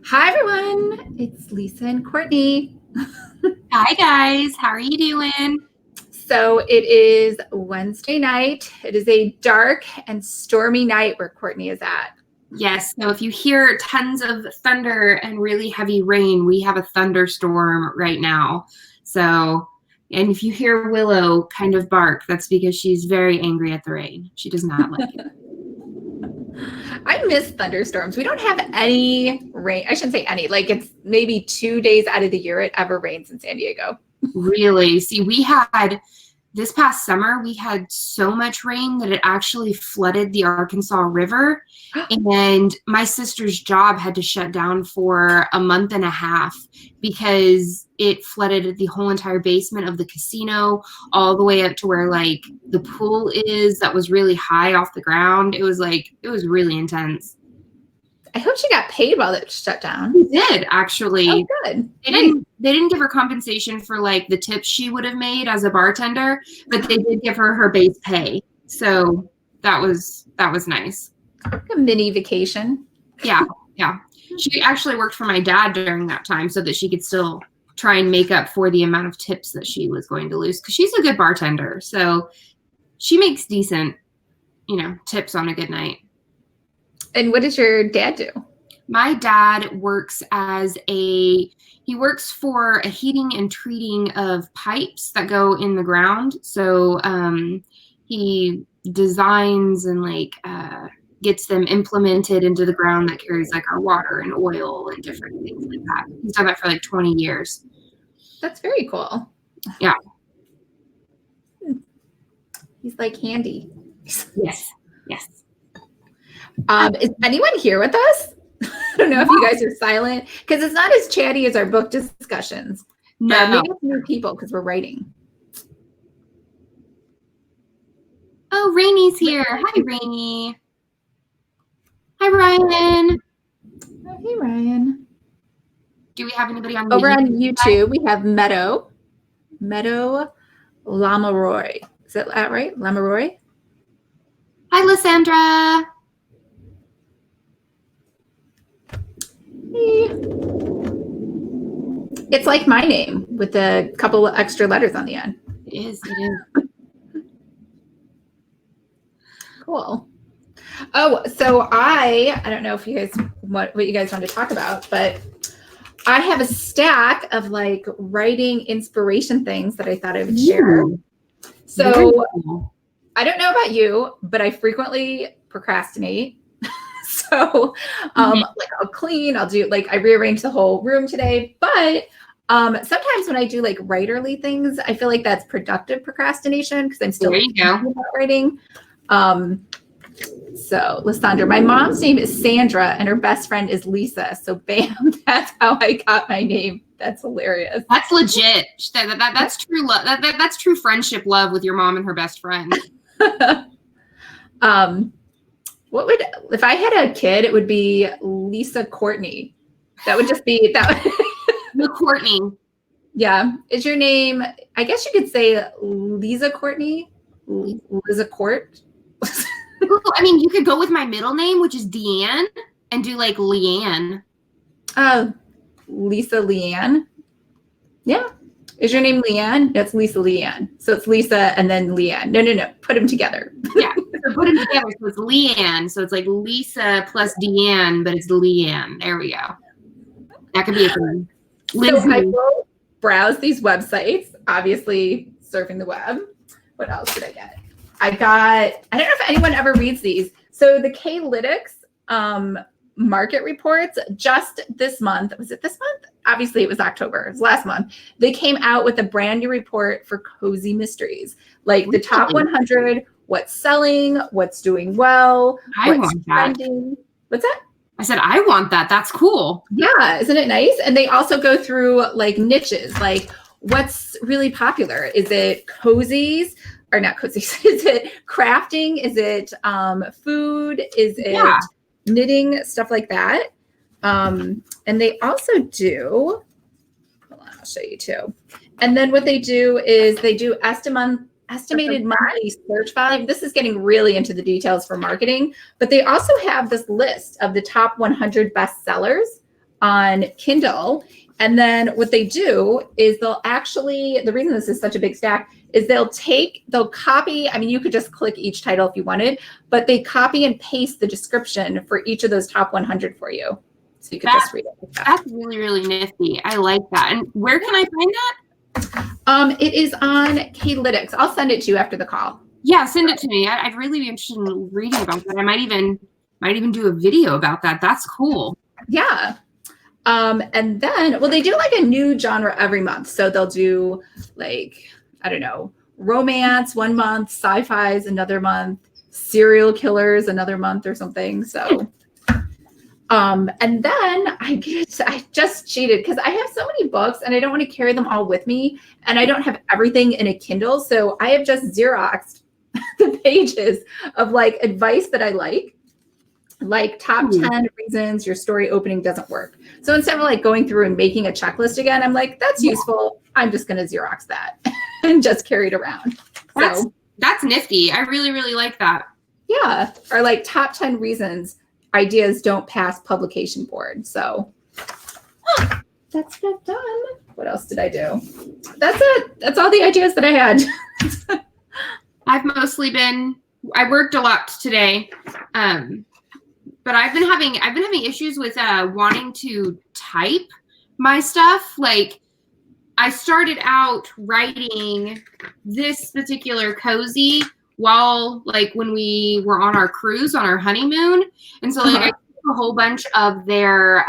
Hi, everyone. It's Lisa and Courtney. Hi guys, how are you doing? So it is Wednesday night. It is a dark and stormy night where Courtney is at. Yes, so if you hear tons of thunder and really heavy rain, we have a thunderstorm right now. And if you hear Willow kind of bark, that's because she's very angry at the rain. She does not like it. I miss thunderstorms. We don't have any rain. I shouldn't say any. Like it's maybe 2 days out of the year it ever rains in San Diego. Really? See, this past summer, we had so much rain that it actually flooded the Arkansas River. And my sister's job had to shut down for a month and a half because it flooded the whole entire basement of the casino, all the way up to where like the pool is that was really high off the ground. It was really intense. I hope she got paid while it shut down. She did, actually. Oh, good. They didn't give her compensation for like the tips she would have made as a bartender, but they did give her base pay. So that was nice. A mini vacation. Yeah. She actually worked for my dad during that time so that she could still try and make up for the amount of tips that she was going to lose, because she's a good bartender. So she makes decent, tips on a good night. And what does your dad do? My dad works he works for a heating and treating of pipes that go in the ground. So he designs and gets them implemented into the ground that carries like our water and oil and different things like that. He's done that for like 20 years. That's very cool. Yeah. He's like handy. Yes. Is anyone here with us? I don't know if you guys are silent because it's not as chatty as our book discussions. No, maybe it's new people because we're writing. Oh, Rainy's here. Hi, Rainy. Hi, Ryan. Oh, hey, Ryan. Do we have anybody on over on YouTube? We have Meadow Lamaroy. Is that right? Lamaroy. Hi, Lysandra. It's like my name with a couple of extra letters on the end. It is. Cool. Oh, so I don't know if you guys what you guys want to talk about, but I have a stack of like writing inspiration things that I thought I would share. So I don't know about you, but I frequently procrastinate. So like I'll clean, I'll do like I rearrange the whole room today, but sometimes when I do like writerly things, I feel like that's productive procrastination because I'm still thinking about writing. So Lysandra, my mom's name is Sandra and her best friend is Lisa. So bam, that's how I got my name. That's hilarious. That's legit. That's true love. That's true friendship love with your mom and her best friend. What would, if I had a kid, it would be Lisa Courtney. That would just be that. The Courtney. Yeah. Is your name, I guess you could say Lisa Courtney? Lisa Court? I mean, you could go with my middle name, which is Deanne, and do like Leanne. Oh, Lisa Leanne. Yeah. Is your name Leanne? That's Lisa Leanne. So it's Lisa and then Leanne. No. Put them together. Yeah. So put them together. So it's Leanne. So it's like Lisa plus Deanne, but it's Leanne. There we go. That could be a thing. So I will browse these websites, obviously surfing the web. What else did I get? I don't know if anyone ever reads these. So the K-Lytics market reports just this month. Was it this month? Obviously it was October. It was last month. They came out with a brand new report for cozy mysteries. Like the top 100, what's selling, what's doing well, what's trending. What's that? I said, I want that. That's cool. Yeah. Isn't it nice? And they also go through like niches, like what's really popular. Is it cozies? Or not cozies. Is it crafting? Is it food? Is it knitting? Stuff like that. And they also do, hold on, I'll show you too. And then what they do is they do estimated monthly search volume. This is getting really into the details for marketing, but they also have this list of the top 100 best sellers on Kindle. And then what they do is they'll actually, the reason this is such a big stack is they'll copy, I mean, you could just click each title if you wanted, but they copy and paste the description for each of those top 100 for you. So you could just read it like that. That's really, really nifty. I like that. And where can I find that? It is on Klytics. I'll send it to you after the call. Yeah, send it to me. I'd really be interested in reading about that. I might even do a video about that. That's cool. Yeah. And then, well, they do like a new genre every month. So they'll do like, I don't know, romance one month, sci-fi's another month, serial killers another month or something. So, and then I just cheated because I have so many books and I don't want to carry them all with me. And I don't have everything in a Kindle. So I have just Xeroxed the pages of like advice that I like top 10 reasons your story opening doesn't work. So instead of like going through and making a checklist again, I'm like, that's useful. I'm just going to Xerox that and just carry it around. That's nifty. I really, really like that. Yeah. Or like top 10 reasons ideas don't pass publication board. So that's that done. What else did I do? That's it. That's all the ideas that I had. I've mostly I worked a lot today. But I've been having issues with wanting to type my stuff. Like I started out writing this particular cozy while like when we were on our cruise on our honeymoon. And so like I took a whole bunch of their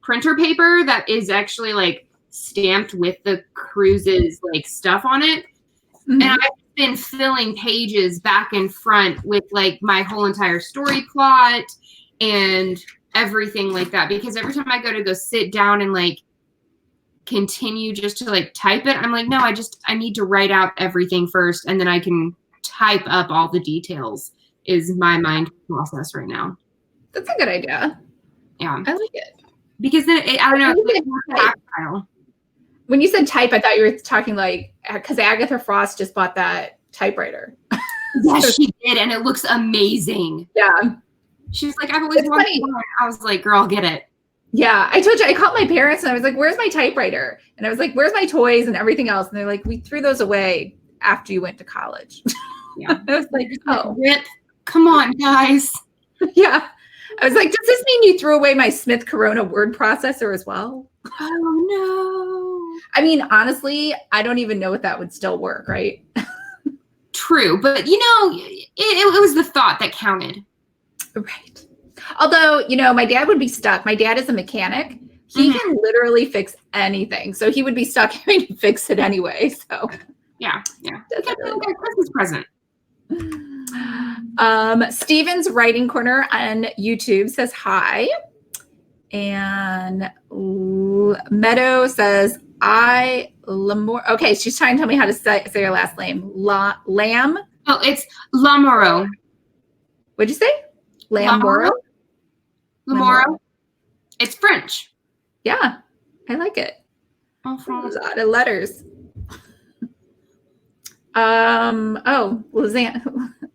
printer paper that is actually like stamped with the cruise's like stuff on it. Mm-hmm. And I've been filling pages back and front with like my whole entire story plot and everything like that, because every time I go sit down and like continue just to like type it, I'm like, no, I need to write out everything first and then I can type up all the details is my mind process right now. That's a good idea. Yeah. I like it. Because then I don't know, it's more tactile. When you said type, I thought you were talking like, because Agatha Frost just bought that typewriter. Yes, she did. And it looks amazing. Yeah. She's like, I've always wanted one. I was like, girl, get it. Yeah. I told you, I called my parents and I was like, where's my typewriter? And I was like, where's my toys and everything else? And they're like, we threw those away after you went to college. Yeah. I was like, oh. Rip. Come on, guys. Yeah. I was like, does this mean you threw away my Smith Corona word processor as well? Oh, no. I mean, honestly, I don't even know if that would still work, right? True. But, you know, it was the thought that counted. Right. Although, you know, my dad would be stuck. My dad is a mechanic. He can literally fix anything. So he would be stuck having to fix it anyway. So yeah. That's a Christmas present. Steven's Writing Corner on YouTube says hi. And Meadow says, okay, she's trying to tell me how to say her last name. Lamb? Oh, it's Lamoro. What'd you say? Lamoro? Lamoro. It's French. Yeah, I like it. A lot of letters.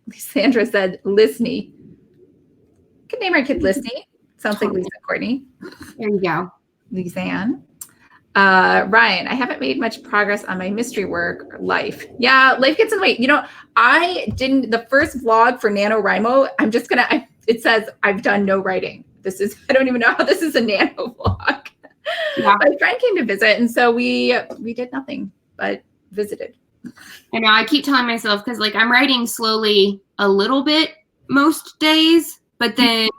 Lysandra said Lisney. Could name our kid Lisney. Sounds like Lisa Courtney. There you go. Lisanne. Ryan, I haven't made much progress on my mystery work life. Yeah, life gets in the way. You know, the first vlog for NaNoWriMo, it says I've done no writing. I don't even know how this is a nano vlog. Yeah. My friend came to visit, and so we did nothing but visited. I know, I keep telling myself, because like I'm writing slowly a little bit most days, but then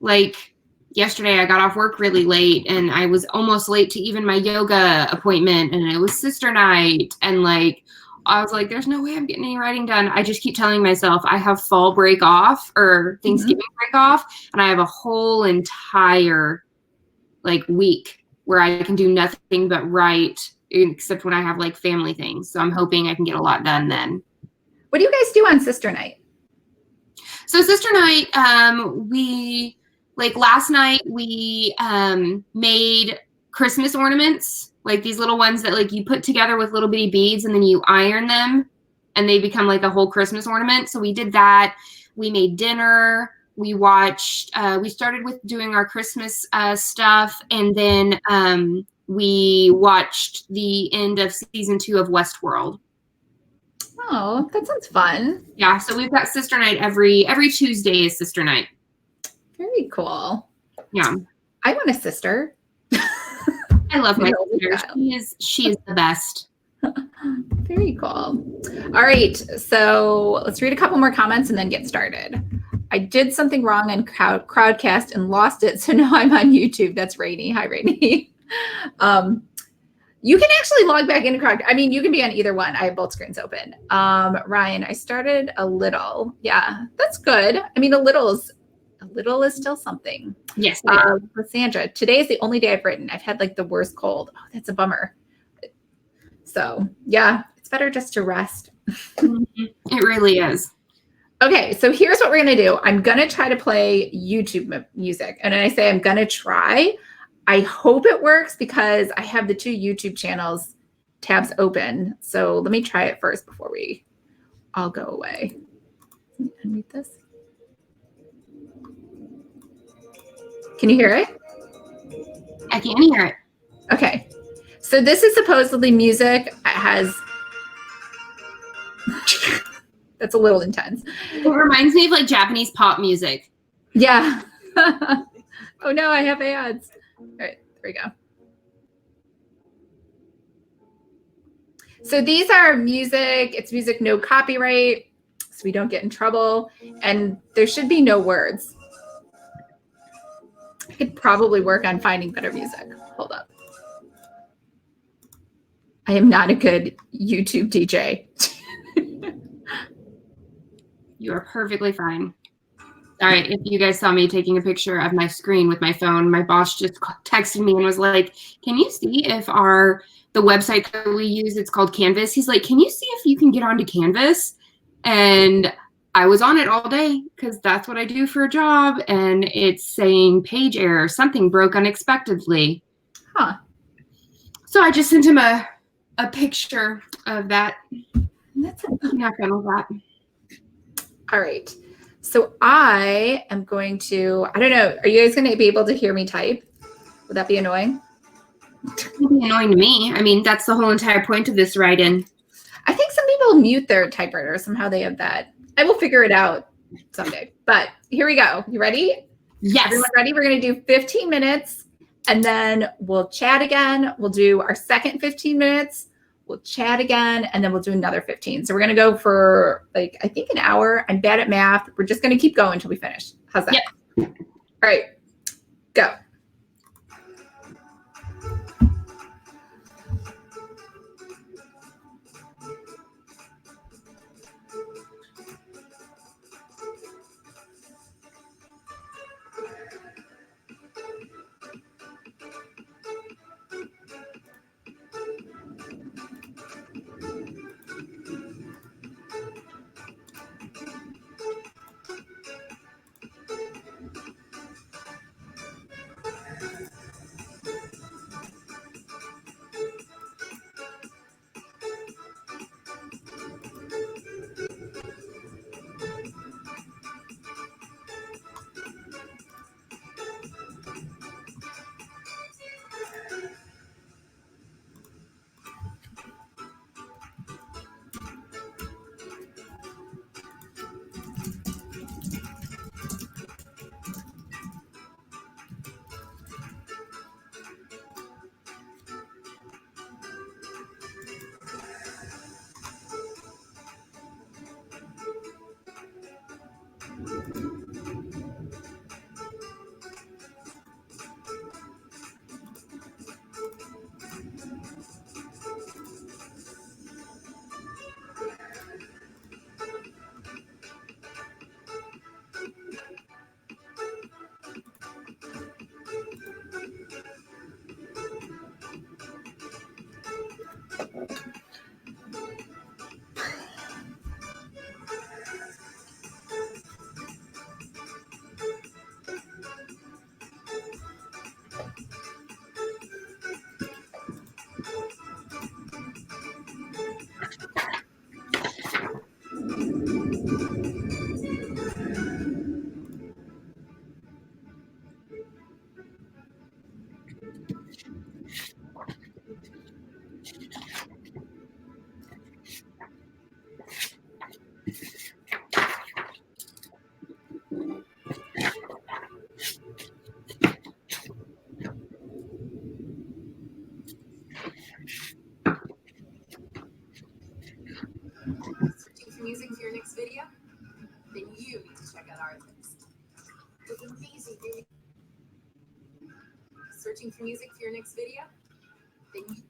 like yesterday I got off work really late and I was almost late to even my yoga appointment, and it was sister night, and like I was like, there's no way I'm getting any writing done. I just keep telling myself I have fall break off or Thanksgiving break off, and I have a whole entire like week where I can do nothing but write, except when I have like family things. So I'm hoping I can get a lot done then. What do you guys do on sister night? So sister night, we like last night we made Christmas ornaments, like these little ones that like you put together with little bitty beads and then you iron them and they become like a whole Christmas ornament. So we did that. We made dinner. We watched, we started with doing our Christmas stuff, and then we watched the end of season 2 of Westworld. Oh, that sounds fun. Yeah, so we've got sister night every Tuesday is sister night. Very cool. Yeah. I want a sister. I love my sister. She is the best. Very cool. All right, so let's read a couple more comments and then get started. I did something wrong on Crowdcast and lost it, so now I'm on YouTube. That's Rainy. Hi, Rainy. You can actually log back into Crowdcast. I mean, you can be on either one. I have both screens open. Ryan, I started a little. Yeah, that's good. I mean, a little is still something. Yes. Sandra, today is the only day I've written. I've had like the worst cold. Oh, that's a bummer. So yeah, it's better just to rest. It really is. Okay, so here's what we're going to do. I'm going to try to play YouTube music. And when I say I'm going to try, I hope it works because I have the 2 YouTube channels tabs open. So let me try it first before we all go away. Let me unmute this. Can you hear it? I can hear it. Okay. So this is supposedly music. It has... That's a little intense. It reminds me of like Japanese pop music. Yeah. Oh no, I have ads. All right, there we go. So these are music. It's music, no copyright, so we don't get in trouble. And there should be no words. I could probably work on finding better music. Hold up. I am not a good YouTube DJ. You are perfectly fine. All right, if you guys saw me taking a picture of my screen with my phone, my boss just texted me and was like, can you see if the website that we use, it's called Canvas. He's like, can you see if you can get onto Canvas? And I was on it all day because that's what I do for a job. And it's saying page error, something broke unexpectedly. Huh. So I just sent him a picture of that. That's Not gonna that. All right. So I am going to, I don't know, are you guys going to be able to hear me type? Would that be annoying? It'd be annoying to me. I mean, that's the whole entire point of this write-in. I think some people mute their typewriter. Somehow they have that. I will figure it out someday. But here we go. You ready? Yes. Everyone ready? We're going to do 15 minutes and then we'll chat again. We'll do our second 15 minutes. We'll chat again, and then we'll do another 15. So we're going to go for, like, I think an hour. I'm bad at math. We're just going to keep going until we finish. How's that? Yep. All right. Go. your next video? Then you need to check out our list. With amazing video. Searching for music for your next video? Then you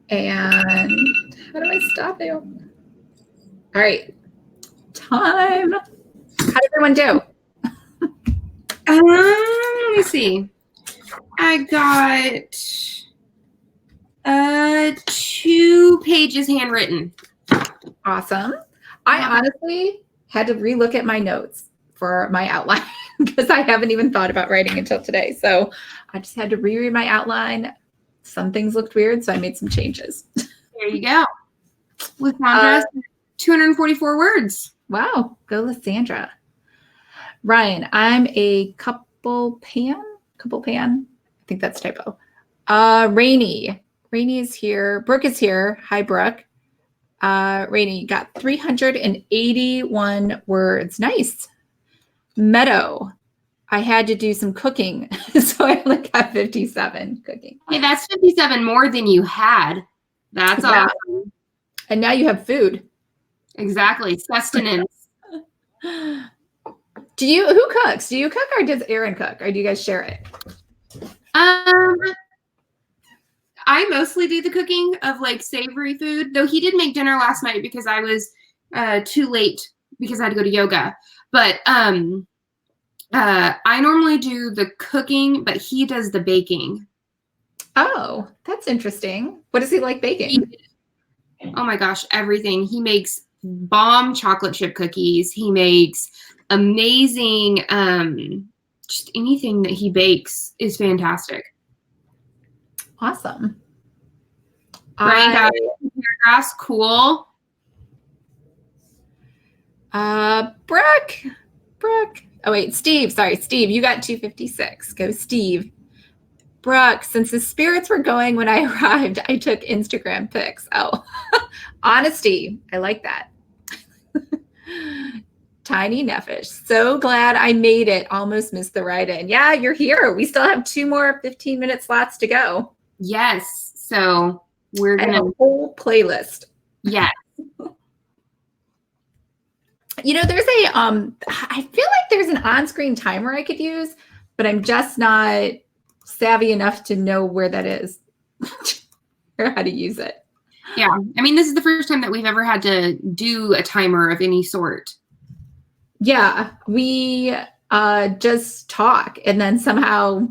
And how do I stop you? All right. Time. How did everyone do? Let me see. I got 2 pages handwritten. Awesome. I honestly had to relook at my notes for my outline because I haven't even thought about writing until today. So I just had to reread my outline. Some things looked weird, so I made some changes. There you go. Lysandra, 244 words. Wow. Go Lysandra. Ryan, I'm a couple pan. I think that's typo. Rainy is here. Brooke is here. Hi, Brooke. Rainy got 381 words. Nice. Meadow, I had to do some cooking, so I only got 57 cooking. Hey, that's 57 more than you had. That's awesome. And now you have food. Exactly. Sustenance. Who cooks? Do you cook or does Aaron cook? Or do you guys share it? I mostly do the cooking of like savory food, though he did make dinner last night because I was too late because I had to go to yoga. But I normally do the cooking, but he does the baking. Oh, that's interesting. What does he like baking? Oh my gosh, everything. He makes bomb chocolate chip cookies. He makes amazing, just anything that he bakes is fantastic. Awesome. Brian got grass, cool. Brooke. Oh wait, Steve. Sorry, Steve. You got 256. Go, Steve. Brooke, since the spirits were going when I arrived, I took Instagram pics. Oh, honesty. I like that. Tiny Neffish. So glad I made it. Almost missed the write-in. Yeah, you're here. We still have 2 more 15-minute slots to go. Yes. So we're I have gonna a whole playlist. Yeah. You know, there's a I feel like there's an on-screen timer I could use, but I'm just not savvy enough to know where that is or how to use it. Yeah. I mean, this is the first time that we've ever had to do a timer of any sort. Yeah, we just talk and then somehow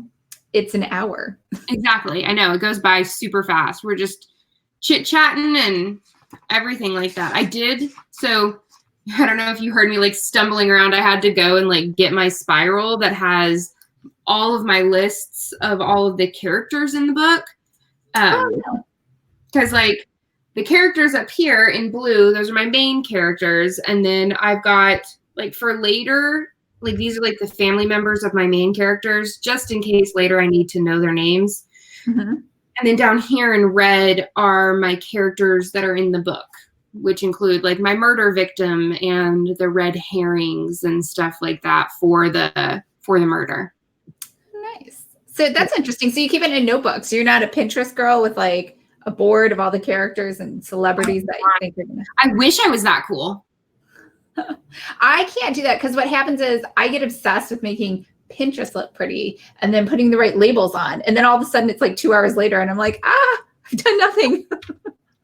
it's an hour. Exactly. I know. It goes by super fast. We're just chit-chatting and everything like that. So I don't know if you heard me like stumbling around. I had to go and like get my spiral that has all of my lists of all of the characters in the book. Because like the characters up here in blue, those are my main characters. And then I've got like for later, like these are like the family members of my main characters, just in case later I need to know their names. Mm-hmm. And then down here in red are my characters that are in the book, which include like my murder victim and the red herrings and stuff like that for the murder. Nice. So that's interesting. So you keep it in notebooks. So you're not a Pinterest girl with like a board of all the characters and celebrities that you think are gonna. I wish I was that cool. I can't do that because what happens is I get obsessed with making Pinterest look pretty and then putting the right labels on. And then all of a sudden it's like 2 hours later and I'm like, I've done nothing.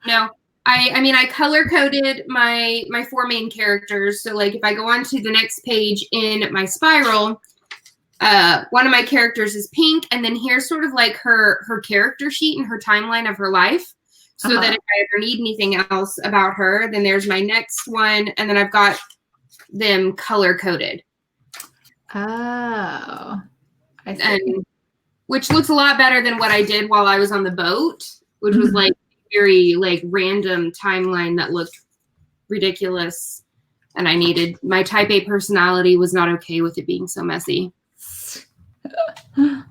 No, I mean, I color coded my 4 main characters. So like if I go on to the next page in my spiral, one of my characters is pink. And then here's sort of like her character sheet and her timeline of her life. So that if I ever need anything else about her, then there's my next one. And then I've got them color coded. Oh, I see. And, which looks a lot better than what I did while I was on the boat, which was like very like random timeline that looked ridiculous. And I needed, my type A personality was not okay with it being so messy. I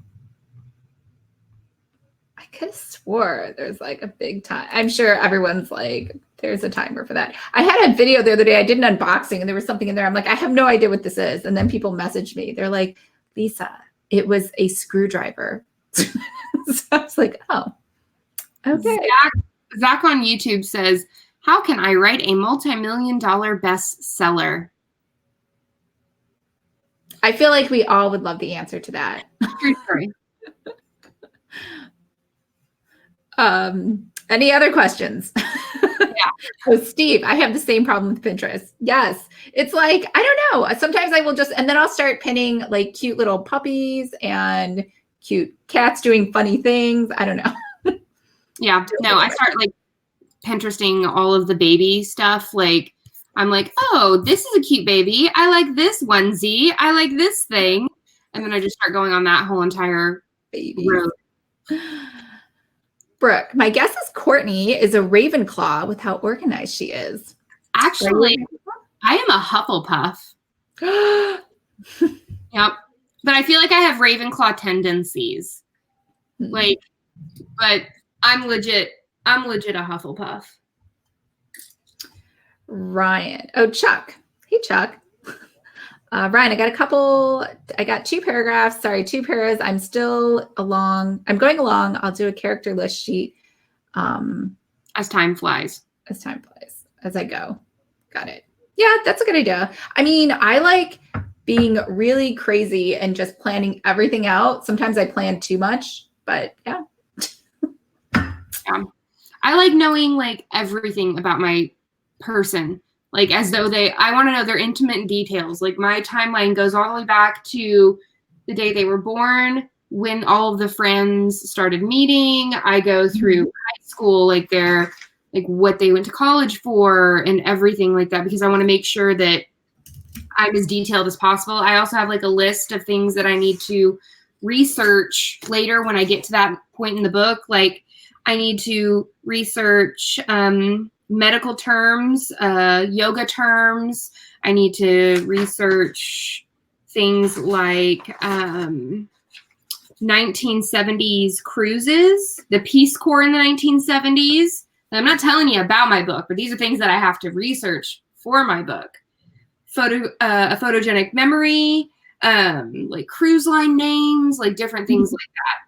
could have swore there's like a big time. I'm sure everyone's like, there's a timer for that. I had a video the other day. I did an unboxing and there was something in there. I'm like, I have no idea what this is. And then people messaged me. They're like, Lisa, it was a screwdriver. So I was like, oh, okay. Zach on YouTube says, how can I write a multi-million-dollar bestseller? I feel like we all would love the answer to that. True story. Any other questions? Yeah. Oh, Steve, I have the same problem with Pinterest. Yes. It's like, I don't know. Sometimes I will just, and then I'll start pinning like cute little puppies and cute cats doing funny things. I don't know. Yeah. No, I start like Pinteresting all of the baby stuff. Like, I'm like, oh, this is a cute baby. I like this onesie. I like this thing. And then I just start going on that whole entire road. Brooke, my guess is Courtney is a Ravenclaw with how organized she is. Actually, I am a Hufflepuff. Yep. But I feel like I have Ravenclaw tendencies. Like, but I'm legit a Hufflepuff. Ryan. Oh, Chuck. Hey, Chuck. Ryan, I got 2 paragraphs. Sorry, 2 paras. I'm going along. I'll do a character list sheet. As time flies. As I go. Got it. Yeah, that's a good idea. I mean, I like being really crazy and just planning everything out. Sometimes I plan too much, but yeah. Yeah. I like knowing like everything about my person, like as though I want to know their intimate details. Like my timeline goes all the way back to the day they were born, when all of the friends started meeting. I go through high school, like what they went to college for and everything like that, because I want to make sure that I'm as detailed as possible. I also have like a list of things that I need to research later when I get to that point in the book. Like I need to research medical terms, yoga terms. I need to research things like 1970s cruises, the Peace Corps in the 1970s. And I'm not telling you about my book, but these are things that I have to research for my book. A photogenic memory, like cruise line names, like different things like that.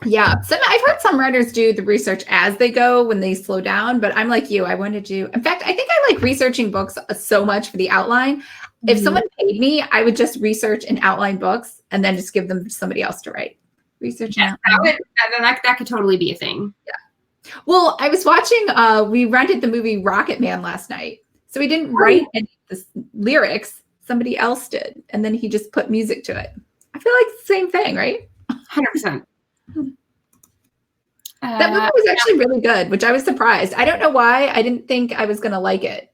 Yeah. I've heard some writers do the research as they go when they slow down, but I'm like you. I wanted to. In fact, I think I like researching books so much for the outline. If someone paid me, I would just research and outline books and then just give them to somebody else to write. Research and outline. That could totally be a thing. Yeah. Well, I was watching, we rented the movie Rocket Man last night. So we didn't write any of the lyrics. Somebody else did. And then he just put music to it. I feel like it's the same thing, right? 100%. That movie was actually really good, which I was surprised. I don't know why. I didn't think I was going to like it,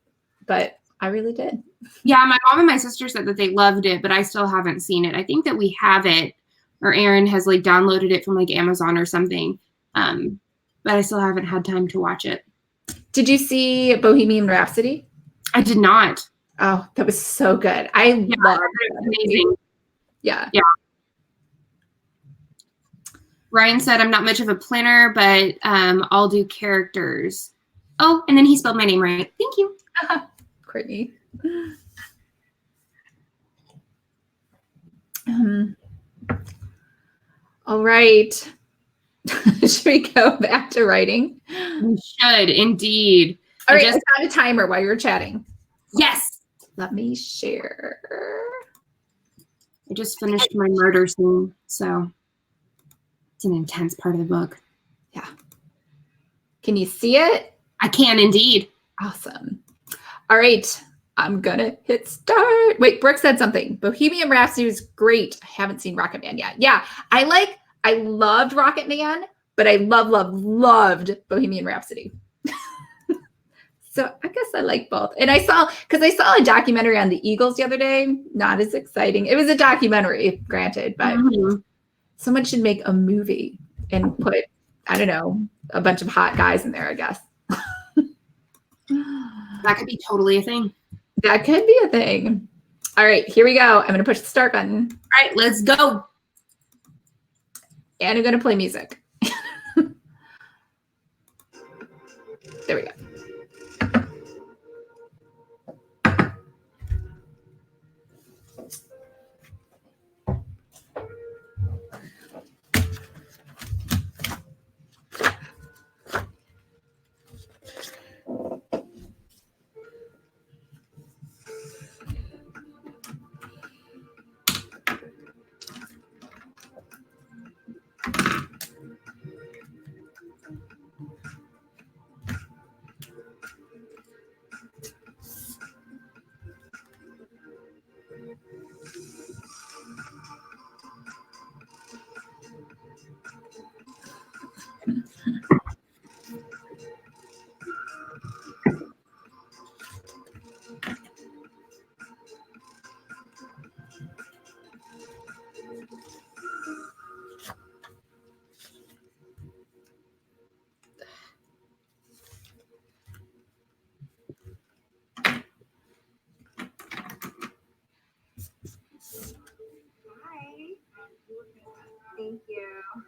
but I really did. Yeah, my mom and my sister said that they loved it, but I still haven't seen it. I think that we have it, or Aaron has like downloaded it from like Amazon or something. But I still haven't had time to watch it. Did you see Bohemian Rhapsody? I did not. Oh, that was so good. I loved it. Amazing. Yeah. Ryan said, I'm not much of a planner, but I'll do characters. Oh, and then he spelled my name right. Thank you. Courtney. All right. Should we go back to writing? We should, indeed. All right, I found a timer while you were chatting. Yes. Let me share. I just finished my murder scene, so it's an intense part of the book. Yeah. Can you see it? I can indeed. Awesome. All right. I'm going to hit start. Wait, Brooke said something. Bohemian Rhapsody was great. I haven't seen Rocket Man yet. Yeah. I loved Rocket Man, but I loved Bohemian Rhapsody. So I guess I like both. And I saw a documentary on the Eagles the other day. Not as exciting. It was a documentary, granted, but someone should make a movie and put, I don't know, a bunch of hot guys in there, I guess. That could be totally a thing. That could be a thing. All right, here we go. I'm going to push the start button. All right, let's go. And I'm going to play music. There we go.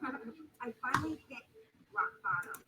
I finally hit rock bottom.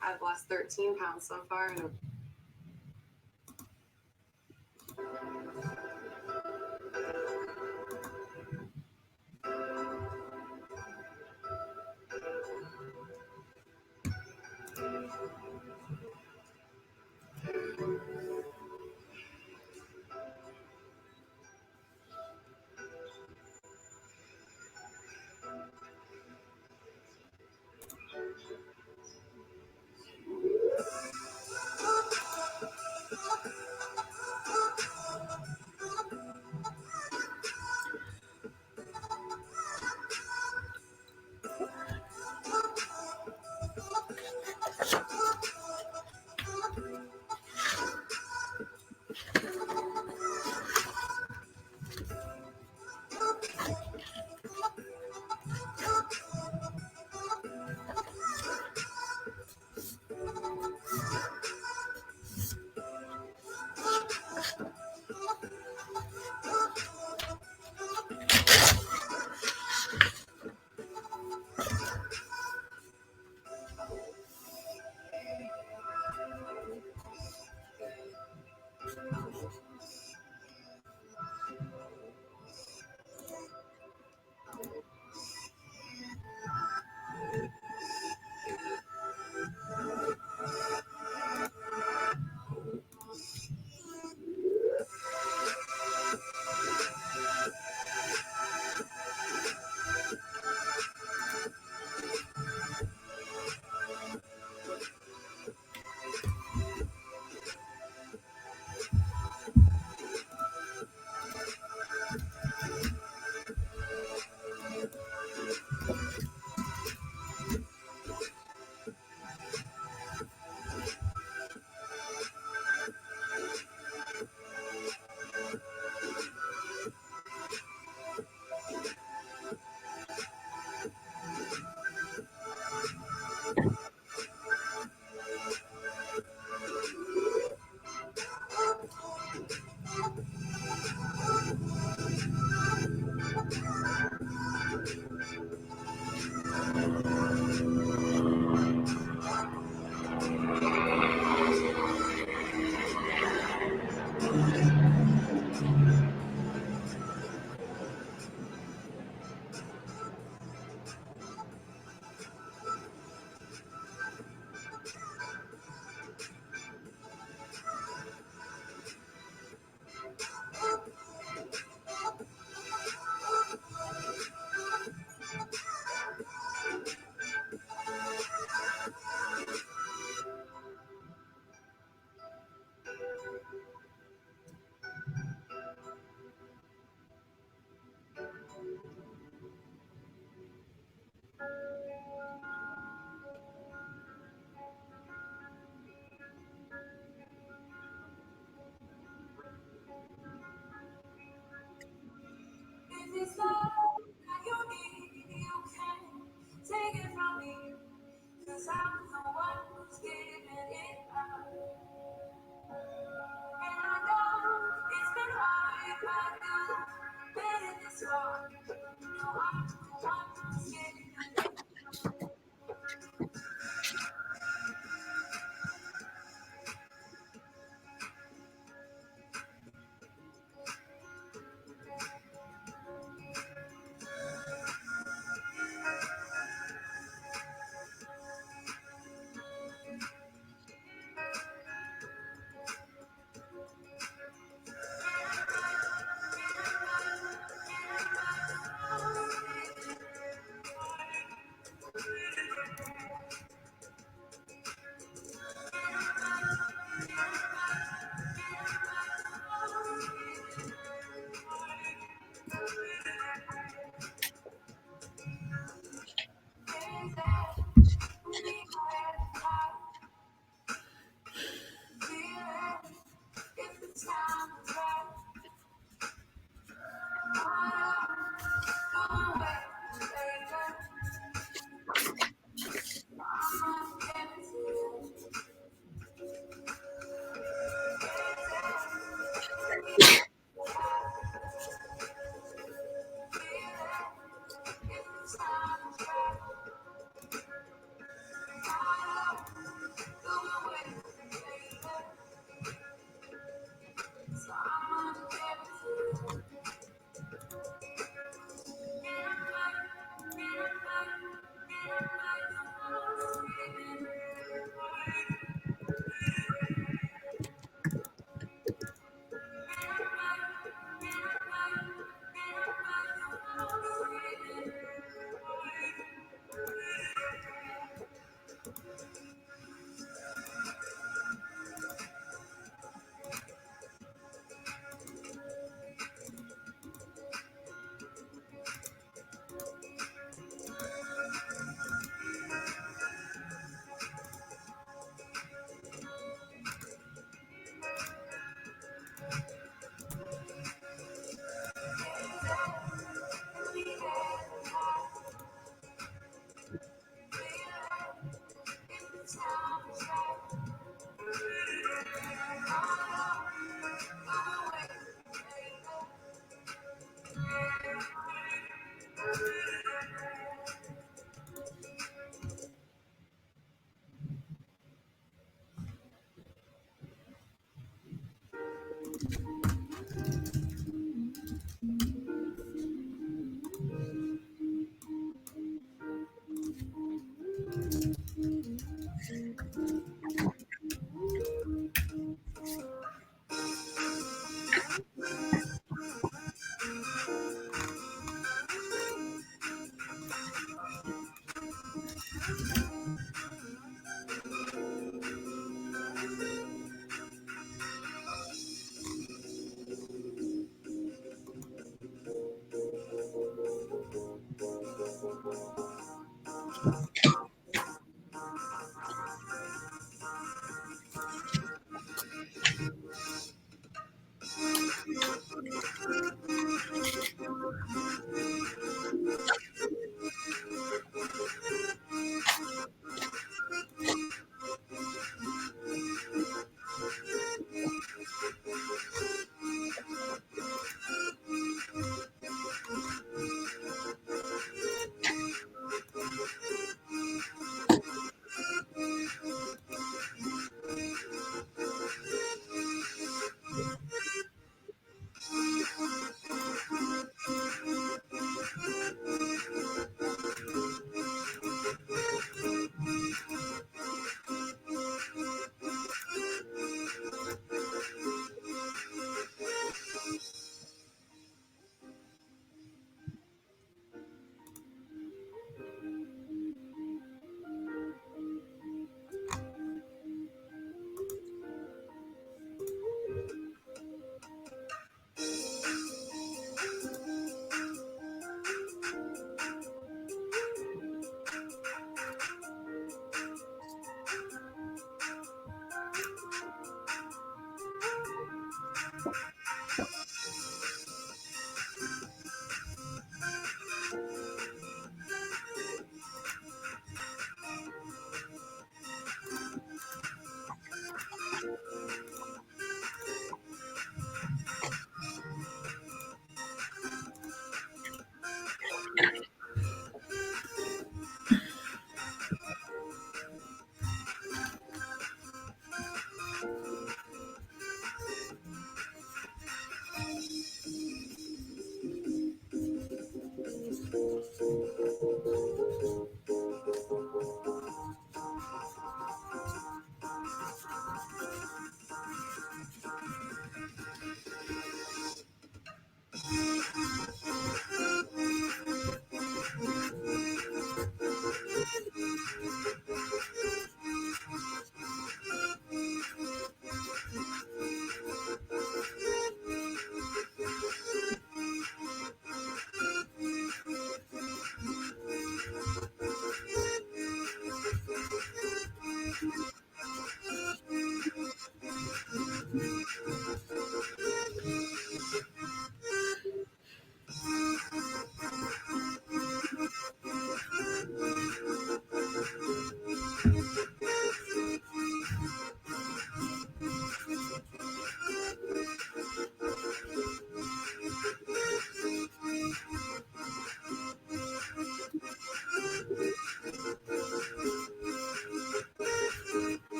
I've lost 13 pounds so far. And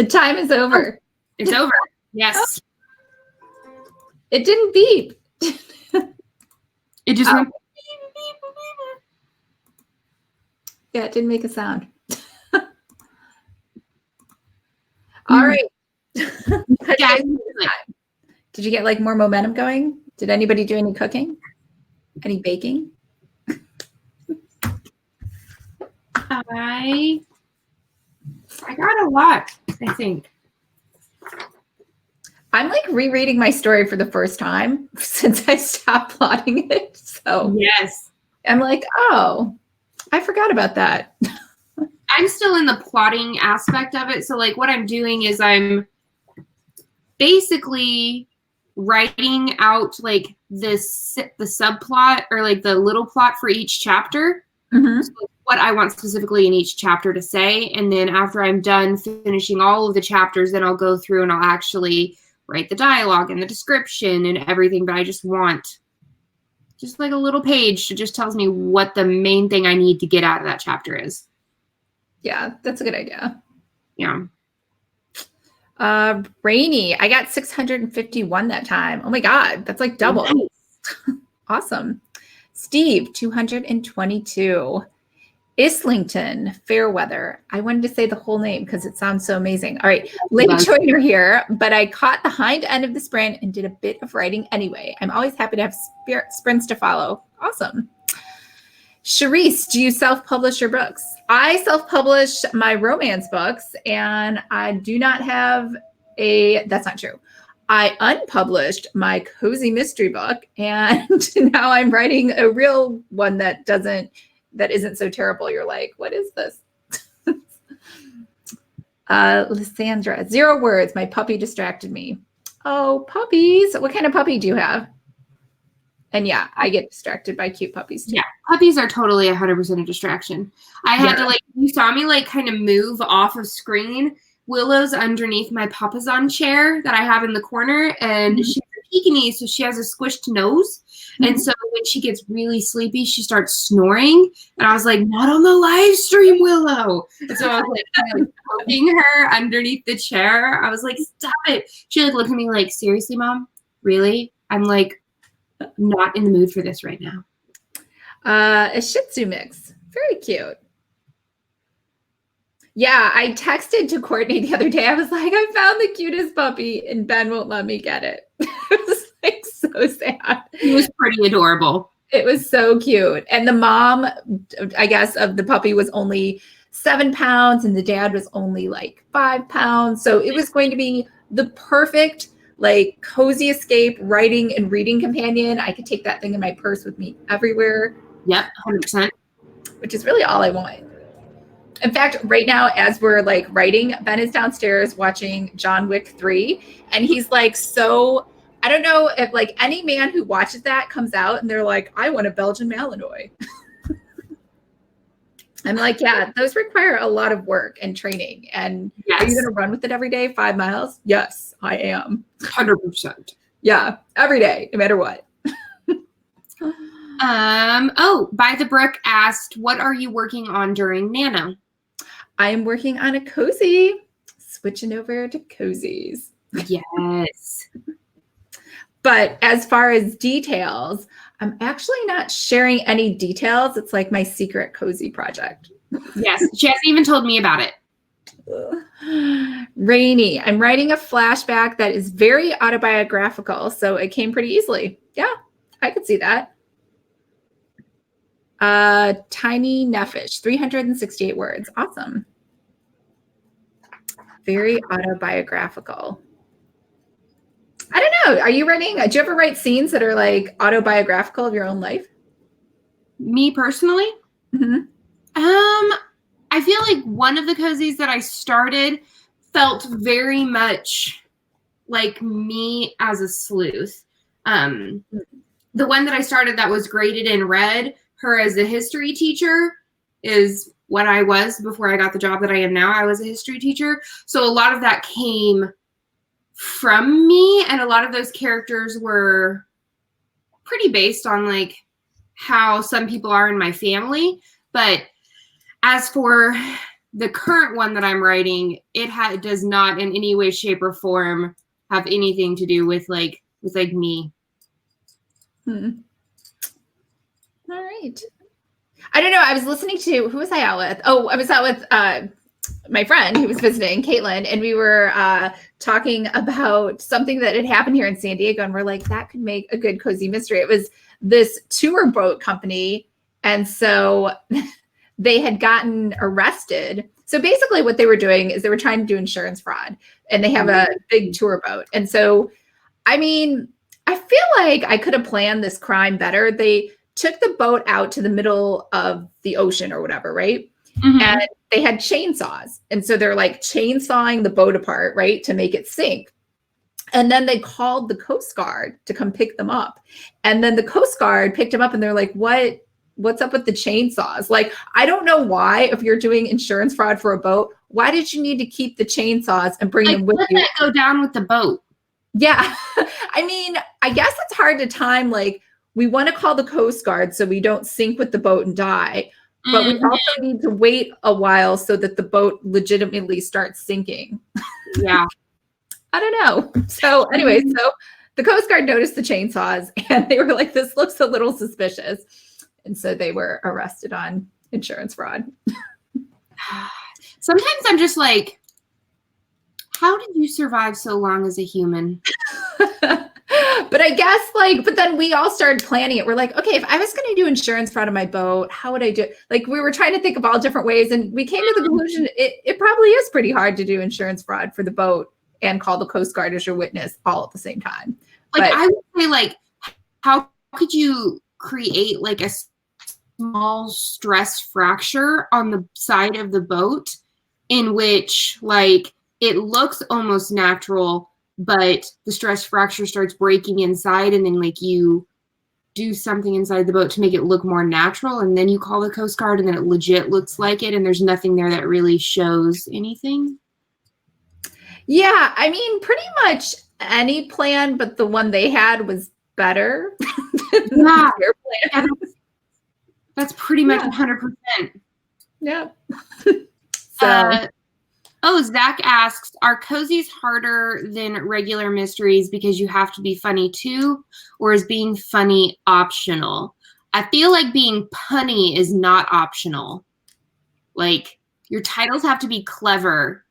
The time is over. It's over. Yes. It didn't beep. It just went. Yeah, it didn't make a sound. All right. Yeah. Did you get like more momentum going? Did anybody do any cooking? Any baking? I got a lot, I think. I'm like rereading my story for the first time since I stopped plotting it. So Yes. I'm like, oh, I forgot about that. I'm still in the plotting aspect of it. So like what I'm doing is I'm basically writing out like the subplot or like the little plot for each chapter. Mm-hmm. So what I want specifically in each chapter to say. And then after I'm done finishing all of the chapters, then I'll go through and I'll actually write the dialogue and the description and everything. But I just want just like a little page that just tells me what the main thing I need to get out of that chapter is. Yeah, that's a good idea. Yeah. Rainy, I got 651 that time. Oh my God, that's like double. Nice. Awesome. Steve, 222. Islington, Fairweather. I wanted to say the whole name because it sounds so amazing. All right, late joiner here, but I caught the hind end of the sprint and did a bit of writing anyway. I'm always happy to have sprints to follow. Awesome. Charisse, do you self-publish your books? I self-publish my romance books, and I do not have that's not true. I unpublished my cozy mystery book, and now I'm writing a real one that isn't so terrible. You're like, what is this? Lysandra, 0 words. My puppy distracted me. Oh, puppies. What kind of puppy do you have? And yeah, I get distracted by cute puppies too. Yeah, puppies are totally 100% a distraction. I had to you saw me like kind of move off of screen. Willow's underneath my Papazon chair that I have in the corner, and she's a Pekingese, so she has a squished nose. And so when she gets really sleepy, she starts snoring. And I was like, not on the live stream, Willow. And so I was like, kind of poking her underneath the chair. I was like, stop it. She like looked at me like, seriously, Mom? Really? I'm like, not in the mood for this right now. A Shih Tzu mix. Very cute. Yeah, I texted to Courtney the other day. I was like, I found the cutest puppy and Ben won't let me get it. It was like so sad. He was pretty adorable. It was so cute. And the mom, I guess, of the puppy was only 7 pounds and the dad was only like 5 pounds. So it was going to be the perfect like cozy escape writing and reading companion. I could take that thing in my purse with me everywhere. Yep, 100%. Which is really all I want. In fact, right now, as we're like writing, Ben is downstairs watching John Wick 3. And he's like, so I don't know if like any man who watches that comes out and they're like, I want a Belgian Malinois. I'm like, yeah, those require a lot of work and training. And yes. Are you going to run with it every day, 5 miles? Yes, I am. 100%. Yeah, every day, no matter what. By the Brook asked, what are you working on during Nano? I am working on a cozy, switching over to cozies. Yes. But as far as details, I'm actually not sharing any details. It's like my secret cozy project. Yes, she hasn't even told me about it. Rainy, I'm writing a flashback that is very autobiographical, so it came pretty easily. Yeah, I could see that. Tiny Neffish, 368 words. Awesome. Very autobiographical. I don't know. Are you writing? Do you ever write scenes that are like autobiographical of your own life? Me personally? Mm-hmm. I feel like one of the cozies that I started felt very much like me as a sleuth. The one that I started that was graded in red, her as a history teacher, is what I was before I got the job that I am now. I was a history teacher. So a lot of that came from me, and a lot of those characters were pretty based on like how some people are in my family. But as for the current one that I'm writing, it does not in any way, shape, or form have anything to do with like me. All right. I don't know. I was listening to, who was I out with? Oh, I was out with my friend who was visiting, Caitlin, and we were talking about something that had happened here in San Diego, and we're like, that could make a good cozy mystery. It was this tour boat company, and so they had gotten arrested. So basically what they were doing is they were trying to do insurance fraud, and they have a big tour boat. And so, I mean, I feel like I could have planned this crime better. They took the boat out to the middle of the ocean or whatever, right? Mm-hmm. And they had chainsaws. And so they're like chainsawing the boat apart, right, to make it sink. And then they called the Coast Guard to come pick them up. And then the Coast Guard picked them up, and they're like, what's up with the chainsaws? Like, I don't know why, if you're doing insurance fraud for a boat, why did you need to keep the chainsaws and bring them with you? Let that go down with the boat. Yeah. I mean, I guess it's hard to time. Like, we want to call the Coast Guard so we don't sink with the boat and die. But we also need to wait a while so that the boat legitimately starts sinking. Yeah. I don't know. So anyway, so the Coast Guard noticed the chainsaws, and they were like, this looks a little suspicious. And so they were arrested on insurance fraud. Sometimes I'm just like, how did you survive so long as a human? But I guess but then we all started planning it. We're like, okay, if I was going to do insurance fraud on my boat, how would I do it? Like, we were trying to think of all different ways, and we came to the conclusion it probably is pretty hard to do insurance fraud for the boat and call the Coast Guard as your witness all at the same time. Like, I would say, like, how could you create like a small stress fracture on the side of the boat in which like it looks almost natural, but the stress fracture starts breaking inside, and then like you do something inside the boat to make it look more natural, and then you call the Coast Guard, and then it legit looks like it, and there's nothing there that really shows anything. Yeah, I mean, pretty much any plan, but the one they had was better than your plan. That's pretty much 100%. Yeah. So. Zach asks, are cozies harder than regular mysteries because you have to be funny too, or is being funny optional? I feel like being punny is not optional. Like, your titles have to be clever.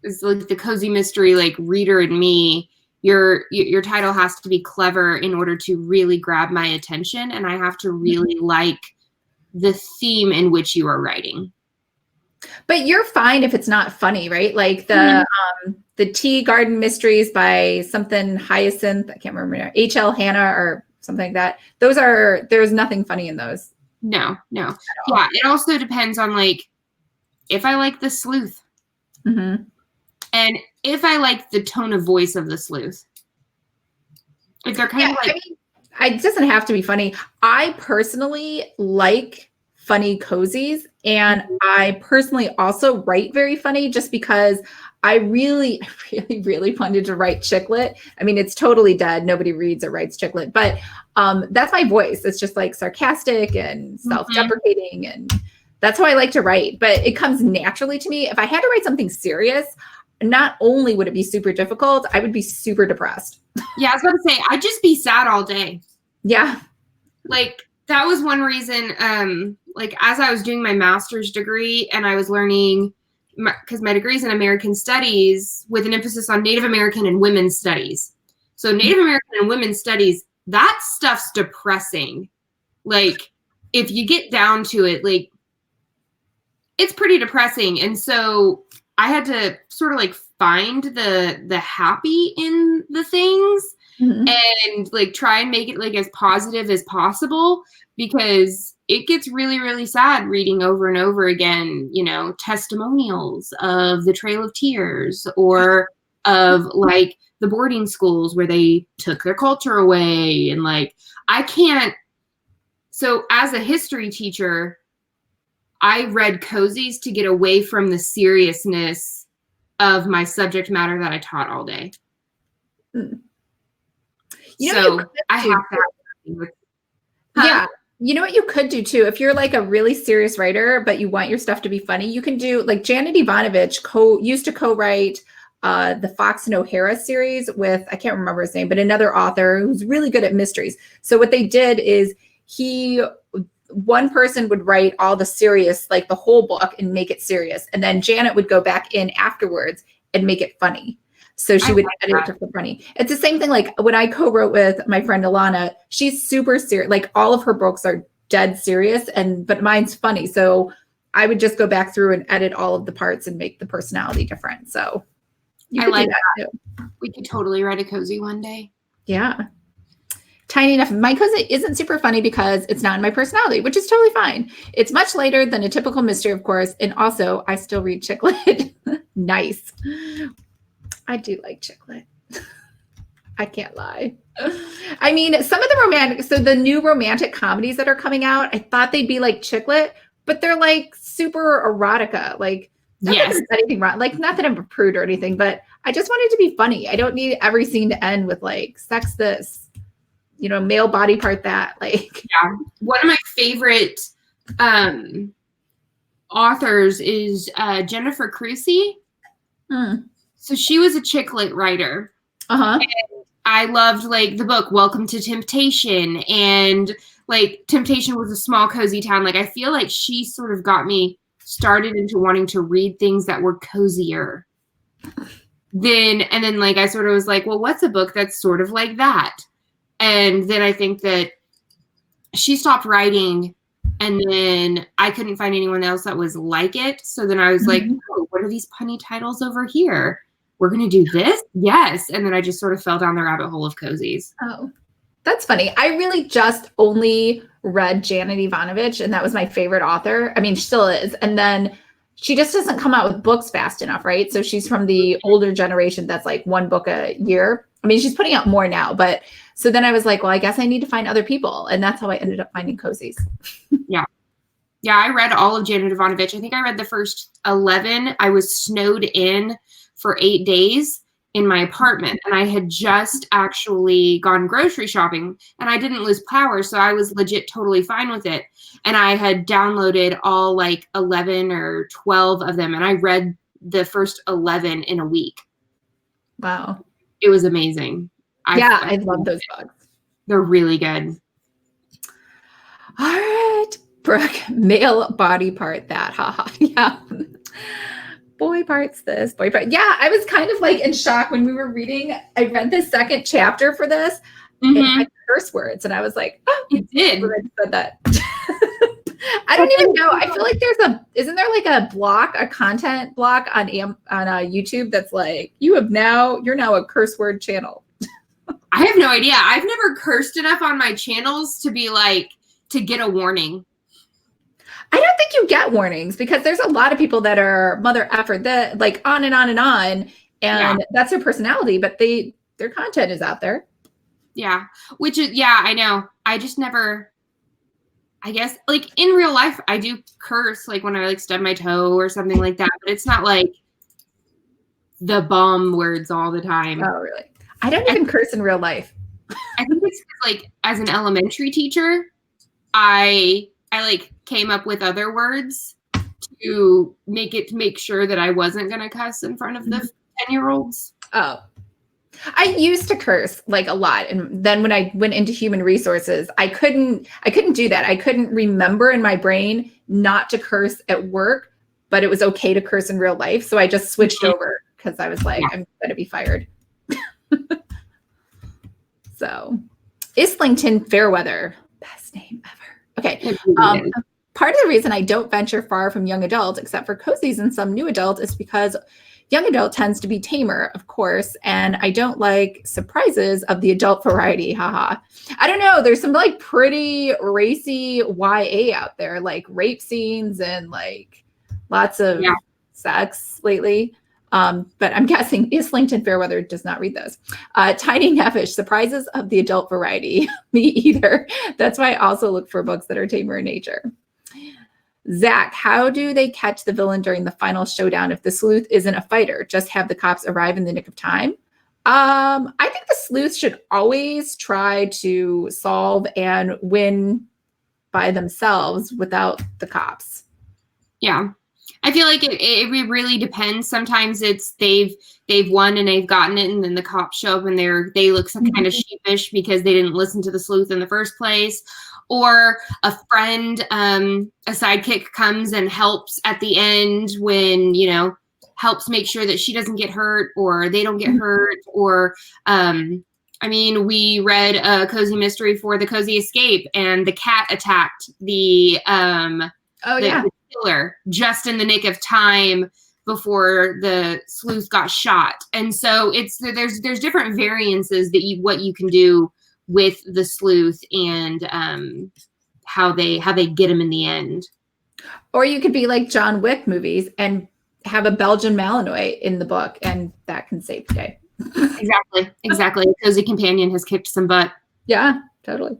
It's like the cozy mystery, like Reader and Me. Your title has to be clever in order to really grab my attention, and I have to really like the theme in which you are writing. But you're fine if it's not funny, right? Like the Tea Garden Mysteries by something Hyacinth, I can't remember now, H.L. Hannah or something like that. There's nothing funny in those. No. Yeah, it also depends on like if I like the sleuth. Mm-hmm. And if I like the tone of voice of the sleuth. If they're kind of like... I mean, it doesn't have to be funny. I personally like funny cozies, and I personally also write very funny just because I really wanted to write chick lit. I mean, it's totally dead. Nobody reads or writes chick lit, but that's my voice. It's just like sarcastic and self-deprecating, and that's how I like to write, but it comes naturally to me. If I had to write something serious, not only would it be super difficult, I would be super depressed. Yeah, I was going to say, I'd just be sad all day. Yeah. Like, that was one reason, like, as I was doing my master's degree and I was learning, because my degree is in American Studies with an emphasis on Native American and women's studies. So Native American and women's studies, that stuff's depressing. Like, if you get down to it, like, it's pretty depressing. And so I had to sort of like find the happy in the things and like try and make it like as positive as possible, because it gets really, really sad reading over and over again, you know, testimonials of the Trail of Tears or of like the boarding schools where they took their culture away. And like, I can't. So as a history teacher, I read cozies to get away from the seriousness of my subject matter that I taught all day. You know, I have to. Yeah. You know what you could do too, if you're like a really serious writer, but you want your stuff to be funny, you can do like Janet Ivanovich used to co-write the Fox and O'Hara series with, I can't remember his name, but another author who's really good at mysteries. So what they did is one person would write all the serious, like the whole book and make it serious. And then Janet would go back in afterwards and make it funny. So she would edit it for funny. It's the same thing. Like when I co-wrote with my friend Alana, she's super serious. Like all of her books are dead serious, but mine's funny. So I would just go back through and edit all of the parts and make the personality different. So I like that too. We could totally write a cozy one day. Yeah. Tiny enough. My cozy isn't super funny because it's not in my personality, which is totally fine. It's much later than a typical mystery, of course. And also I still read chick lit. Nice. I do like chick lit. I can't lie. I mean, some of the new romantic comedies that are coming out, I thought they'd be like chick lit, but they're like super erotica. Like, not that there's anything wrong. Like, not that I'm a prude or anything, but I just want it to be funny. I don't need every scene to end with like sex this, male body part that. Like, yeah. One of my favorite authors is Jennifer Crusie. So she was a chick lit writer. Uh-huh. And I loved like the book Welcome to Temptation, and like Temptation was a small cozy town. Like I feel like she sort of got me started into wanting to read things that were cozier. Then like I sort of was like, well, what's a book that's sort of like that? And then I think that she stopped writing, and then I couldn't find anyone else that was like it. So then I was like, oh, what are these punny titles over here? We're going to do this? Yes. And then I just sort of fell down the rabbit hole of cozies. Oh, that's funny. I really just only read Janet Ivanovich, and that was my favorite author. I mean, she still is. And then she just doesn't come out with books fast enough, right? So she's from the older generation that's like one book a year. I mean, she's putting out more now, but so then I was like, well, I guess I need to find other people. And that's how I ended up finding cozies. Yeah. Yeah, I read all of Janet Ivanovich. I think I read the first 11. I was snowed in for 8 days in my apartment, and I had just actually gone grocery shopping, and I didn't lose power, so I was legit totally fine with it. And I had downloaded all like 11 or 12 of them, and I read the first 11 in a week. Wow. It was amazing. I love those books. They're really good. All right, Brooke, male body part that, haha. Yeah. Boy parts this, boy part. Yeah, I was kind of like in shock when we were reading. I read the second chapter for this and I had curse words, and I was like, oh, you did. I said that. I don't even know. I feel like isn't there like a content block on YouTube that's like, you're now a curse word channel. I have no idea. I've never cursed enough on my channels to be like, to get a warning. I don't think you get warnings because there's a lot of people that are mother effer that like on and on and on. And that's their personality, but their content is out there. Yeah. Which is, yeah, I know. I just never, I guess like in real life, I do curse like when I like stub my toe or something like that, but it's not like the bomb words all the time. Oh, really? I don't even curse in real life. I think it's like as an elementary teacher, I like came up with other words to make sure that I wasn't going to cuss in front of the 10-year-olds. Oh, I used to curse like a lot. And then when I went into human resources, I couldn't do that. I couldn't remember in my brain not to curse at work, but it was okay to curse in real life. So I just switched over because I was like, I'm going to be fired. So Islington Fairweather, best name ever. Okay. Part of the reason I don't venture far from young adult, except for cozies and some new adult, is because young adult tends to be tamer, of course, and I don't like surprises of the adult variety. Haha. I don't know. There's some like pretty racy YA out there, like rape scenes and like lots of sex lately. But I'm guessing Islington Fairweather does not read those. Tiny Nephish, surprises of the adult variety. Me either. That's why I also look for books that are tamer in nature. Zach, how do they catch the villain during the final showdown if the sleuth isn't a fighter? Just have the cops arrive in the nick of time? I think the sleuth should always try to solve and win by themselves without the cops. Yeah. I feel like it really depends. Sometimes it's they've won and they've gotten it, and then the cops show up and they look some kind of sheepish because they didn't listen to the sleuth in the first place. Or a friend, a sidekick comes and helps at the end when, you know, helps make sure that she doesn't get hurt or they don't get hurt. Or I mean, we read a cozy mystery for The Cozy Escape, and the cat attacked the killer just in the nick of time before the sleuth got shot. And so there's different variances that what you can do with the sleuth and how they get him in the end. Or you could be like John Wick movies and have a Belgian Malinois in the book, and that can save the day. Exactly. Cozy Companion has kicked some butt. Yeah, totally.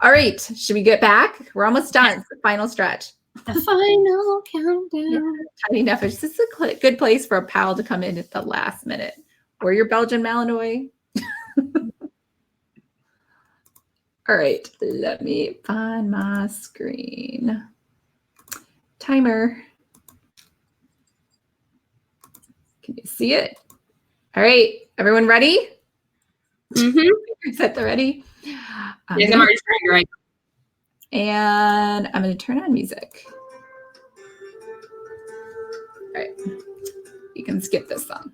All right, should we get back? We're almost done. It's the final stretch. The final countdown. Yeah, tiny enough. This is a good place for a pal to come in at the last minute. Or your Belgian Malinois. All right, let me find my screen. Timer. Can you see it? All right, everyone ready? Mm-hmm. Set the ready? Yes, I'm already starting, right? And I'm going to turn on music. All right, you can skip this song.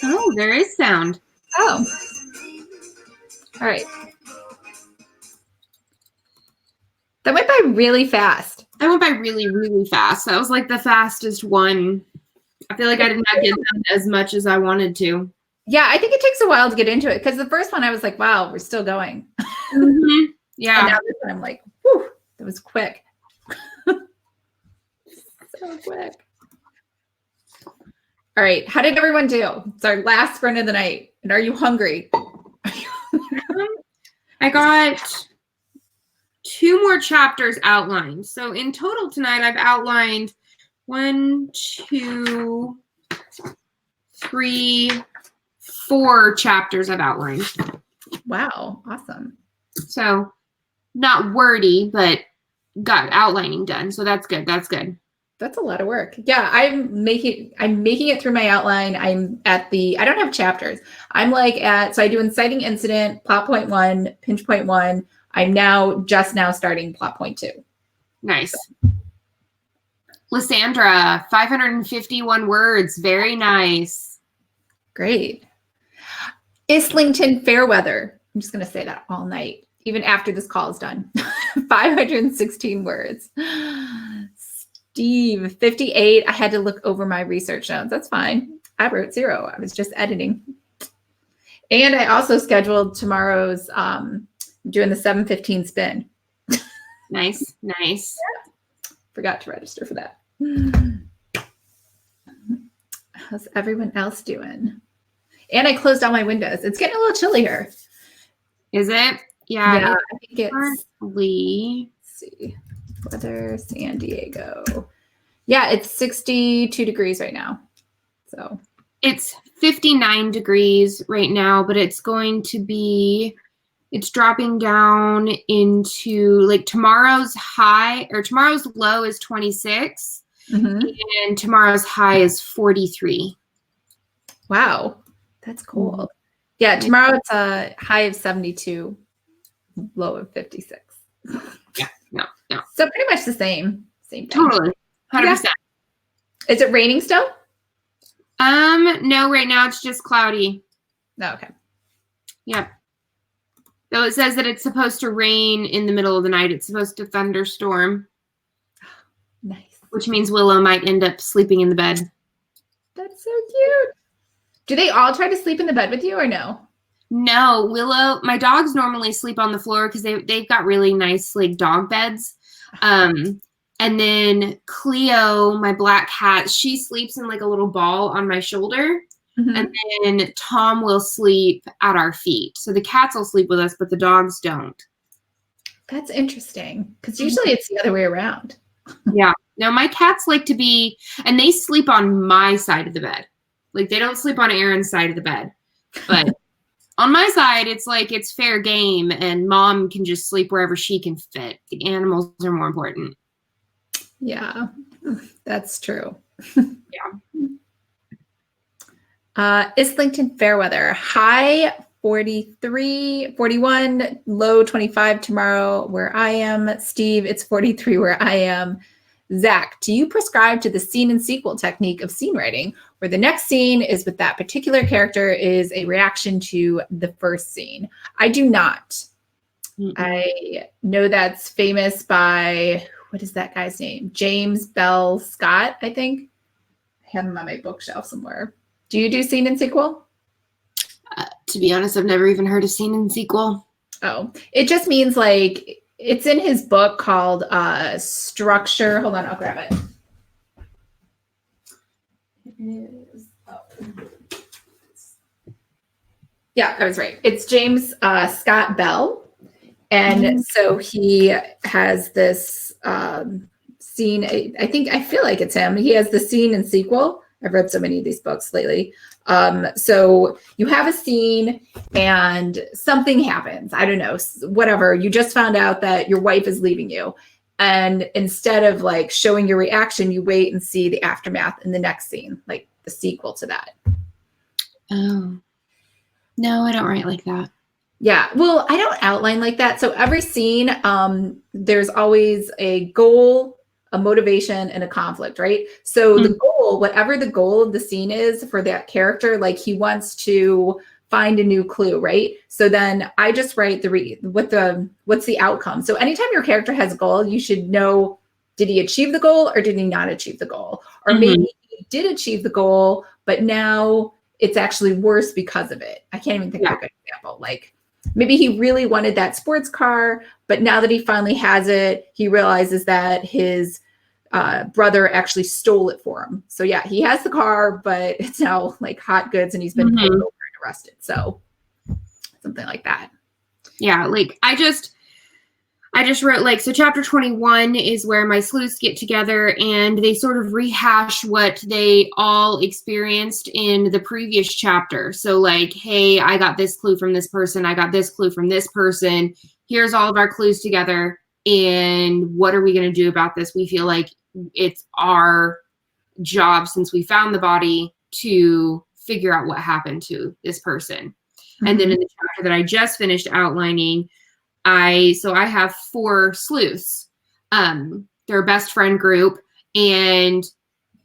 Oh, there is sound. Oh. All right. That went by really fast. That went by really, really fast. That was like the fastest one. I feel like I did not get done as much as I wanted to. Yeah, I think it takes a while to get into it because the first one I was like, wow, we're still going. Mm-hmm. Yeah. And now this one I'm like, whew, that was quick. So quick. All right. How did everyone do? It's our last sprint of the night. And are you hungry? I got 2 more chapters outlined. So in total tonight, I've outlined 1, 2, 3, 4 chapters I've outlined. Wow. Awesome. So not wordy, but got outlining done. So that's good. That's good. That's a lot of work. Yeah, I'm making it through my outline. I'm at I don't have chapters. I'm like so I do inciting incident, plot point 1, pinch point 1. I'm just now starting plot point 2. Nice. Lysandra, 551 words. Very nice. Great. Islington Fairweather. I'm just going to say that all night, even after this call is done. 516 words. Steve, 58. I had to look over my research notes. That's fine. I wrote 0. I was just editing. And I also scheduled tomorrow's doing the 7:15 spin. Nice. Nice. Forgot to register for that. How's everyone else doing? And I closed all my windows. It's getting a little chilly here. Is it? Yeah. I think it's, currently, let's see, weather, San Diego. Yeah, it's 62 degrees right now. So it's 59 degrees right now, but it's going to be, it's dropping down into like tomorrow's high or tomorrow's low is 26 and tomorrow's high is 43. Wow, that's cool. Yeah, tomorrow it's a high of 72, low of 56. Yeah, no. So pretty much the same thing. Totally, 100%. Yeah. Is it raining still? No, right now it's just cloudy. No, okay. Yep. Though it says that it's supposed to rain in the middle of the night. It's supposed to thunderstorm. Nice. Which means Willow might end up sleeping in the bed. That's so cute. Do they all try to sleep in the bed with you or no? No, Willow, my dogs normally sleep on the floor because they've got really nice like dog beds. And then Cleo, my black cat, she sleeps in like a little ball on my shoulder. And then Tom will sleep at our feet. So the cats will sleep with us, but the dogs don't. That's interesting because usually it's the other way around. Yeah. No, my cats like to be, and they sleep on my side of the bed. Like they don't sleep on Aaron's side of the bed. But on my side, it's like it's fair game and mom can just sleep wherever she can fit. The animals are more important. Yeah, that's true. Yeah. Islington Fairweather, high 43, 41, low 25 tomorrow where I am. Steve, it's 43 where I am. Zach, do you prescribe to the scene and sequel technique of scene writing, where the next scene is with that particular character is a reaction to the first scene? I do not. I know that's famous by, what is that guy's name? James Bell Scott, I think. I have him on my bookshelf somewhere. Do you do scene and sequel? To be honest, I've never even heard of scene and sequel. Oh, it just means like it's in his book called Structure. Hold on, I'll grab it. Yeah, I was right. It's James Scott Bell. And so he has this scene. I feel like it's him. He has the scene and sequel. I've read so many of these books lately. So you have a scene and something happens. I don't know, whatever. You just found out that your wife is leaving you. And instead of like showing your reaction, you wait and see the aftermath in the next scene, like the sequel to that. Oh, no, I don't write like that. Yeah, well, I don't outline like that. So every scene, there's always a goal a motivation, and a conflict, right? So the goal, whatever the goal of the scene is for that character, like he wants to find a new clue, right? So then I just write what's the outcome. So anytime your character has a goal, you should know, did he achieve the goal or did he not achieve the goal? Or maybe he did achieve the goal, but now it's actually worse because of it. I can't even think of a good example. Like maybe he really wanted that sports car, but now that he finally has it, he realizes that his brother actually stole it for him. So yeah, he has the car, but it's now like hot goods and he's been pulled over and arrested. So something like that. Yeah, like I just wrote like, so chapter 21 is where my sleuths get together and they sort of rehash what they all experienced in the previous chapter. So like, hey, I got this clue from this person. I got this clue from this person. Here's all of our clues together. And what are we going to do about this? We feel like it's our job, since we found the body, to figure out what happened to this person. And then in the chapter that I just finished outlining, I have 4 sleuths. They're a best friend group, and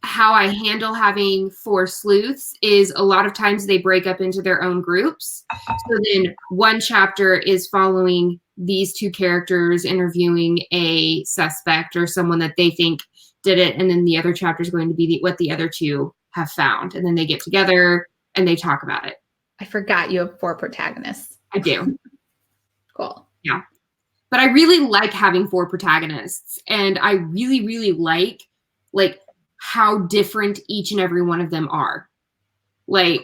how I handle having 4 sleuths is a lot of times they break up into their own groups. So then one chapter is following these 2 characters interviewing a suspect or someone that they think did it, and then the other chapter is going to be what the other 2 have found, and then they get together and they talk about it. I forgot you have 4 protagonists. I do. Cool. Yeah. But I really like having 4 protagonists, and I really, really like how different each and every one of them are. Like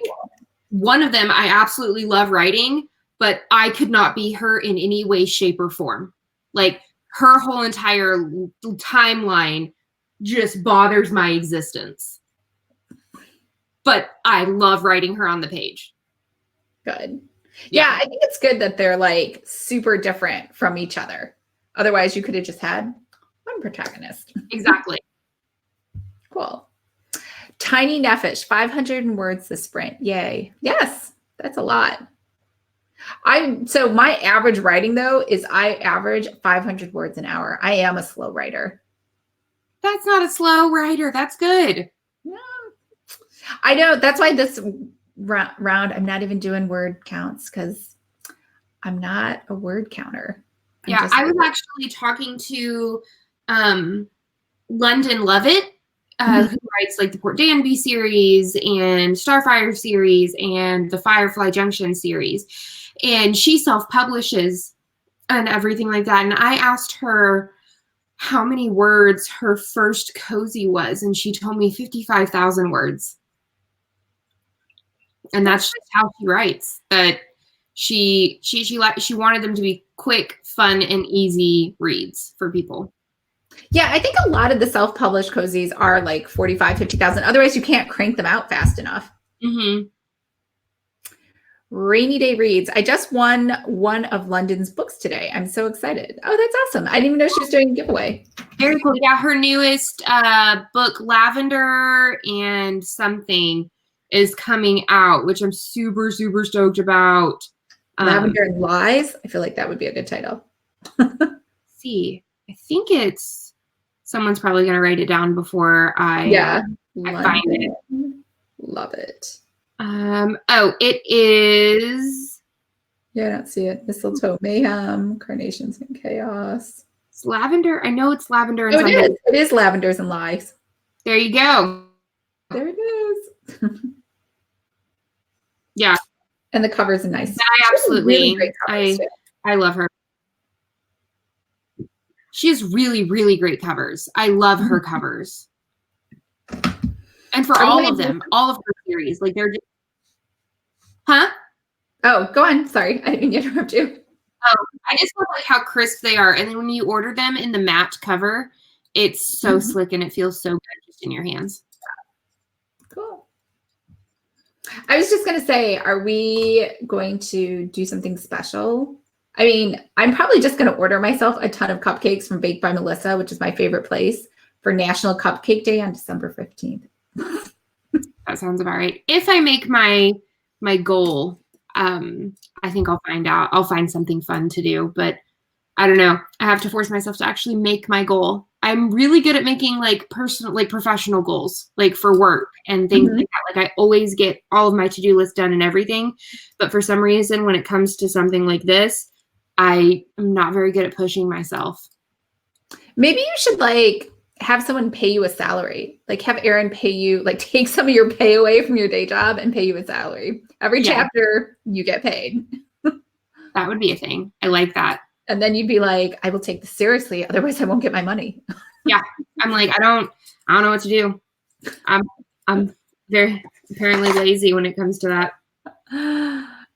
one of them I absolutely love writing, but I could not be her in any way, shape, or form. Like her whole entire timeline just bothers my existence. But I love writing her on the page. Good. Yeah, I think it's good that they're like super different from each other. Otherwise, you could have just had one protagonist. Exactly. Cool. Tiny Neffish, 500 words this sprint. Yay. Yes, that's a lot. So my average writing though is I average 500 words an hour. I am a slow writer. That's not a slow writer. That's good. Yeah. I know. That's why this round I'm not even doing word counts because I'm not a word counter. I was actually talking to London Lovett, who writes like the Port Danby series and Starfire series and the Firefly Junction series, and she self-publishes and everything like that. And I asked her how many words her first cozy was, and she told me 55,000 words. And that's just how she writes. But she wanted them to be quick, fun, and easy reads for people. Yeah, I think a lot of the self-published cozies are like 45, 50,000. Otherwise, you can't crank them out fast enough. Rainy Day Reads. I just won one of London's books today. I'm so excited. Oh, that's awesome. I didn't even know she was doing a giveaway. Very cool. Yeah, her newest book, Lavender and Something, is coming out, which I'm super, super stoked about. Lavender and Lies. I feel like that would be a good title. See, I think it's someone's probably going to write it down before I find it. Love it. It is. Yeah, I don't see it. Mistletoe Mayhem, Carnations and Chaos. It's Lavender. I know it's Lavender and Something. Something. It is Lavenders and Lies. There you go. There it is. Yeah. And the covers are nice. I absolutely. Really great covers, I love her. She has really, really great covers. I love her covers. And for all of them, all of her series, like they're just, Oh, go on. Sorry, I didn't mean to interrupt you. Oh, I just love like how crisp they are. And then when you order them in the matte cover, it's so slick and it feels so good just in your hands. Cool. I was just going to say, are we going to do something special? I mean, I'm probably just going to order myself a ton of cupcakes from Baked by Melissa, which is my favorite place, for National Cupcake Day on December 15th. That sounds about right. If I make my goal, I think I'll find something fun to do. But I don't know. I have to force myself to actually make my goal. I'm really good at making like personal, like professional goals, like for work and things like that. Like I always get all of my to-do list done and everything. But for some reason, when it comes to something like this, I am not very good at pushing myself. Maybe you should like have someone pay you a salary. Like have Aaron pay you, like take some of your pay away from your day job and pay you a salary. Every chapter you get paid. That would be a thing. I like that. And then you'd be like, I will take this seriously. Otherwise I won't get my money. Yeah. I'm like, I don't know what to do. I'm very apparently lazy when it comes to that.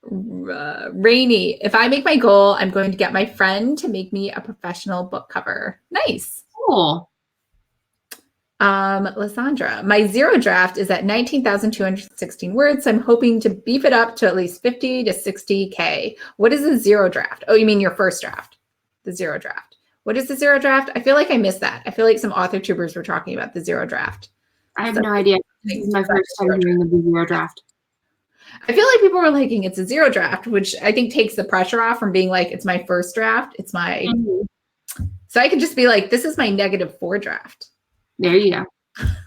Rainy. If I make my goal, I'm going to get my friend to make me a professional book cover. Nice. Cool. Lysandra, my zero draft is at 19,216 words. So I'm hoping to beef it up to at least 50 to 60K. What is a zero draft? Oh, you mean your first draft, the zero draft. What is the zero draft? I feel like I missed that. I feel like some author tubers were talking about the zero draft. I have no idea. This is my first time hearing of the zero draft. I feel like people were liking it's a zero draft, which I think takes the pressure off from being like, it's my first draft. It's my, so I could just be like, this is my -4 draft. There you go.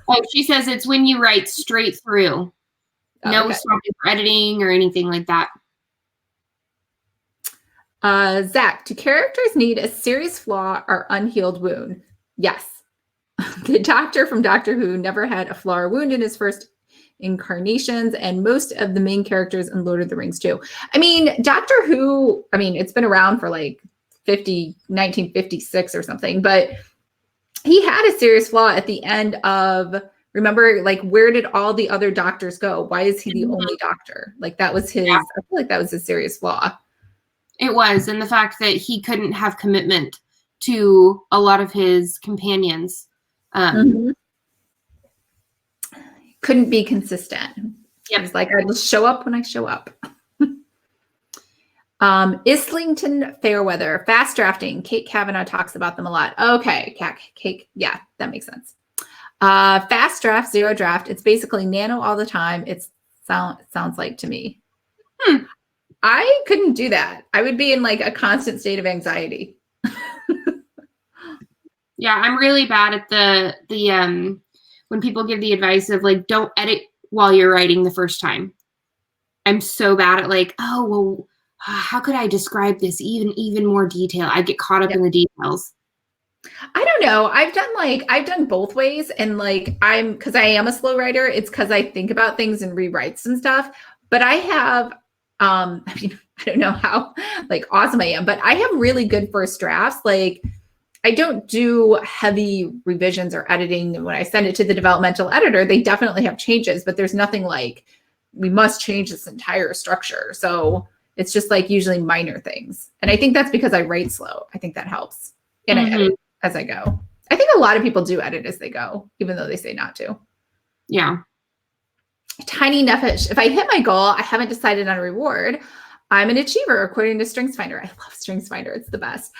Oh, she says it's when you write straight through. No stopping for editing or anything like that. Zach, do characters need a serious flaw or unhealed wound? Yes. The doctor from Doctor Who never had a flaw or wound in his first incarnations, and most of the main characters in Lord of the Rings too. I mean, Doctor Who, I mean, it's been around for like 1956 or something, but he had a serious flaw at the end of, remember, like, where did all the other doctors go? Why is he the only doctor? Like, that was his, I feel like that was a serious flaw. It was. And the fact that he couldn't have commitment to a lot of his companions. Couldn't be consistent. Yep. It's like, I will show up when I show up. Islington Fairweather, fast drafting. Kate Kavanaugh talks about them a lot. Okay, Kate, yeah, that makes sense. Fast draft, zero draft. It's basically nano all the time. It sounds like to me. I couldn't do that. I would be in like a constant state of anxiety. Yeah, I'm really bad at the when people give the advice of like, don't edit while you're writing the first time. I'm so bad at like, oh, well, how could I describe this even more detail? I get caught up in the details. I don't know. I've done both ways. And like, because I am a slow writer, it's because I think about things and rewrites and stuff. But I have, I mean, I don't know how like awesome I am, but I have really good first drafts. Like, I don't do heavy revisions or editing. When I send it to the developmental editor, they definitely have changes, but there's nothing like, we must change this entire structure. So it's just like usually minor things. And I think that's because I write slow. I think that helps. And I edit as I go. I think a lot of people do edit as they go, even though they say not to. Yeah. Tiny Neffish. If I hit my goal, I haven't decided on a reward. I'm an achiever, according to StringsFinder. I love StringsFinder. It's the best.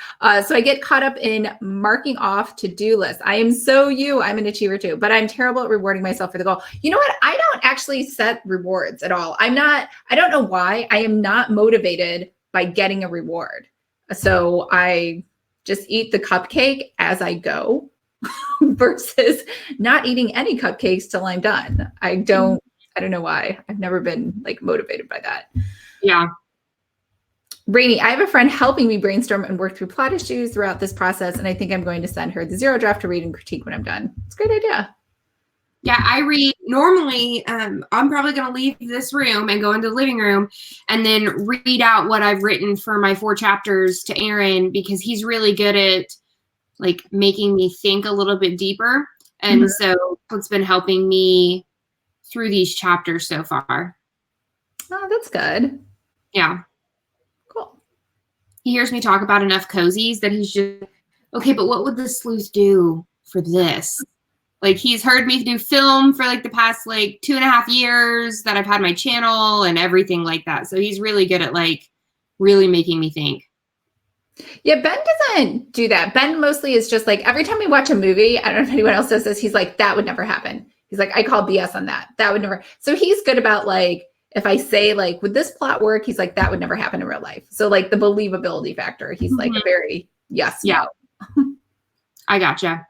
So I get caught up in marking off to-do lists. I am so you. I'm an achiever too, but I'm terrible at rewarding myself for the goal. You know what? I don't actually set rewards at all. I don't know why. I am not motivated by getting a reward. So I just eat the cupcake as I go versus not eating any cupcakes till I'm done. I don't know why. I've never been like motivated by that. Yeah. Rainy, I have a friend helping me brainstorm and work through plot issues throughout this process, and I think I'm going to send her the zero draft to read and critique when I'm done. It's a great idea. Yeah, I read normally. I'm probably going to leave this room and go into the living room and then read out what I've written for my 4 chapters to Aaron, because he's really good at like making me think a little bit deeper. And so it's been helping me through these chapters so far. Oh, that's good. Yeah. Cool. He hears me talk about enough cozies that he's just, okay, but what would the sleuth do for this? Like, he's heard me do film for like the past like 2.5 years that I've had my channel and everything like that. So he's really good at like really making me think. Yeah, Ben doesn't do that. Ben mostly is just like, every time we watch a movie, I don't know if anyone else does this, he's like, that would never happen. He's like, I call BS on that. That would never. So he's good about like, if I say like, would this plot work? He's like, that would never happen in real life. So like the believability factor, he's like a very Yes. Yeah. No. I gotcha.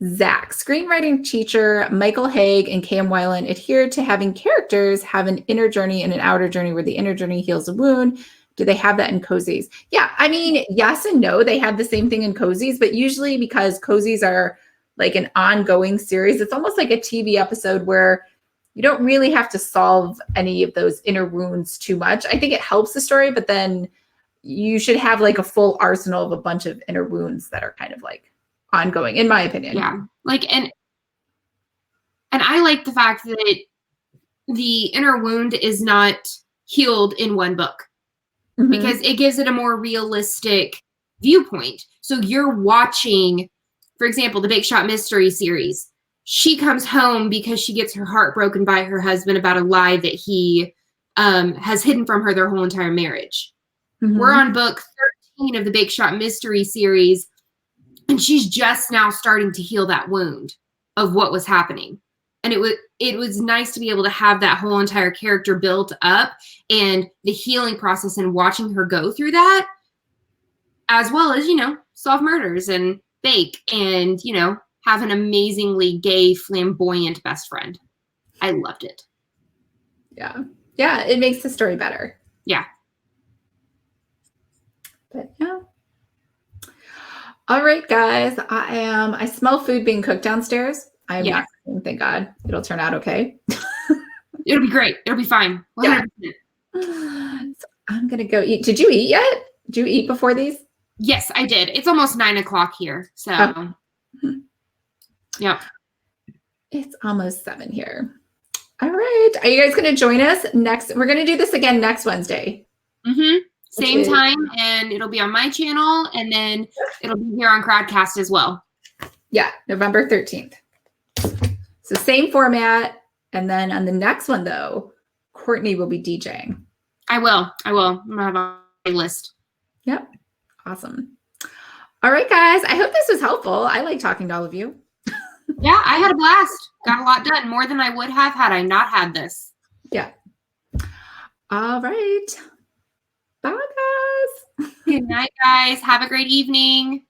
Zach, screenwriting teacher Michael Haig and Cam Weiland adhered to having characters have an inner journey and an outer journey where the inner journey heals a wound. Do they have that in cozies? Yeah, I mean, yes and no. They have the same thing in cozies, but usually because cozies are like an ongoing series, it's almost like a TV episode where you don't really have to solve any of those inner wounds too much. I think it helps the story, but then you should have like a full arsenal of a bunch of inner wounds that are kind of like ongoing, in my opinion. Yeah. Like, and I like the fact that the inner wound is not healed in one book because it gives it a more realistic viewpoint. So you're watching, for example, the Bake Shop Mystery series. She comes home because she gets her heart broken by her husband about a lie that he has hidden from her their whole entire marriage. We're on book 13 of the Bake Shop Mystery series, and she's just now starting to heal that wound of what was happening. And it was nice to be able to have that whole entire character built up and the healing process and watching her go through that, as well as, you know, solve murders and bake and, you know, have an amazingly gay, flamboyant best friend. I loved it. Yeah. Yeah, it makes the story better. Yeah. But yeah. All right, guys. I smell food being cooked downstairs. I am not cooking, thank God. It'll turn out okay. It'll be great. It'll be fine. 100%. Yeah. So I'm gonna go eat. Did you eat yet? Did you eat before these? Yes, I did. It's almost 9 o'clock here. So yep. It's almost 7 here. All right. Are you guys gonna join us next? We're gonna do this again next Wednesday. Same time, and it'll be on my channel, and then it'll be here on Crowdcast as well. Yeah, November 13th. So same format. And then on the next one, though, Courtney will be DJing. I will. I'm going to have a list. Yep. Awesome. All right, guys. I hope this was helpful. I like talking to all of you. Yeah, I had a blast. Got a lot done. More than I would have had I not had this. Yeah. All right. Bye, guys. Good night, guys. Have a great evening.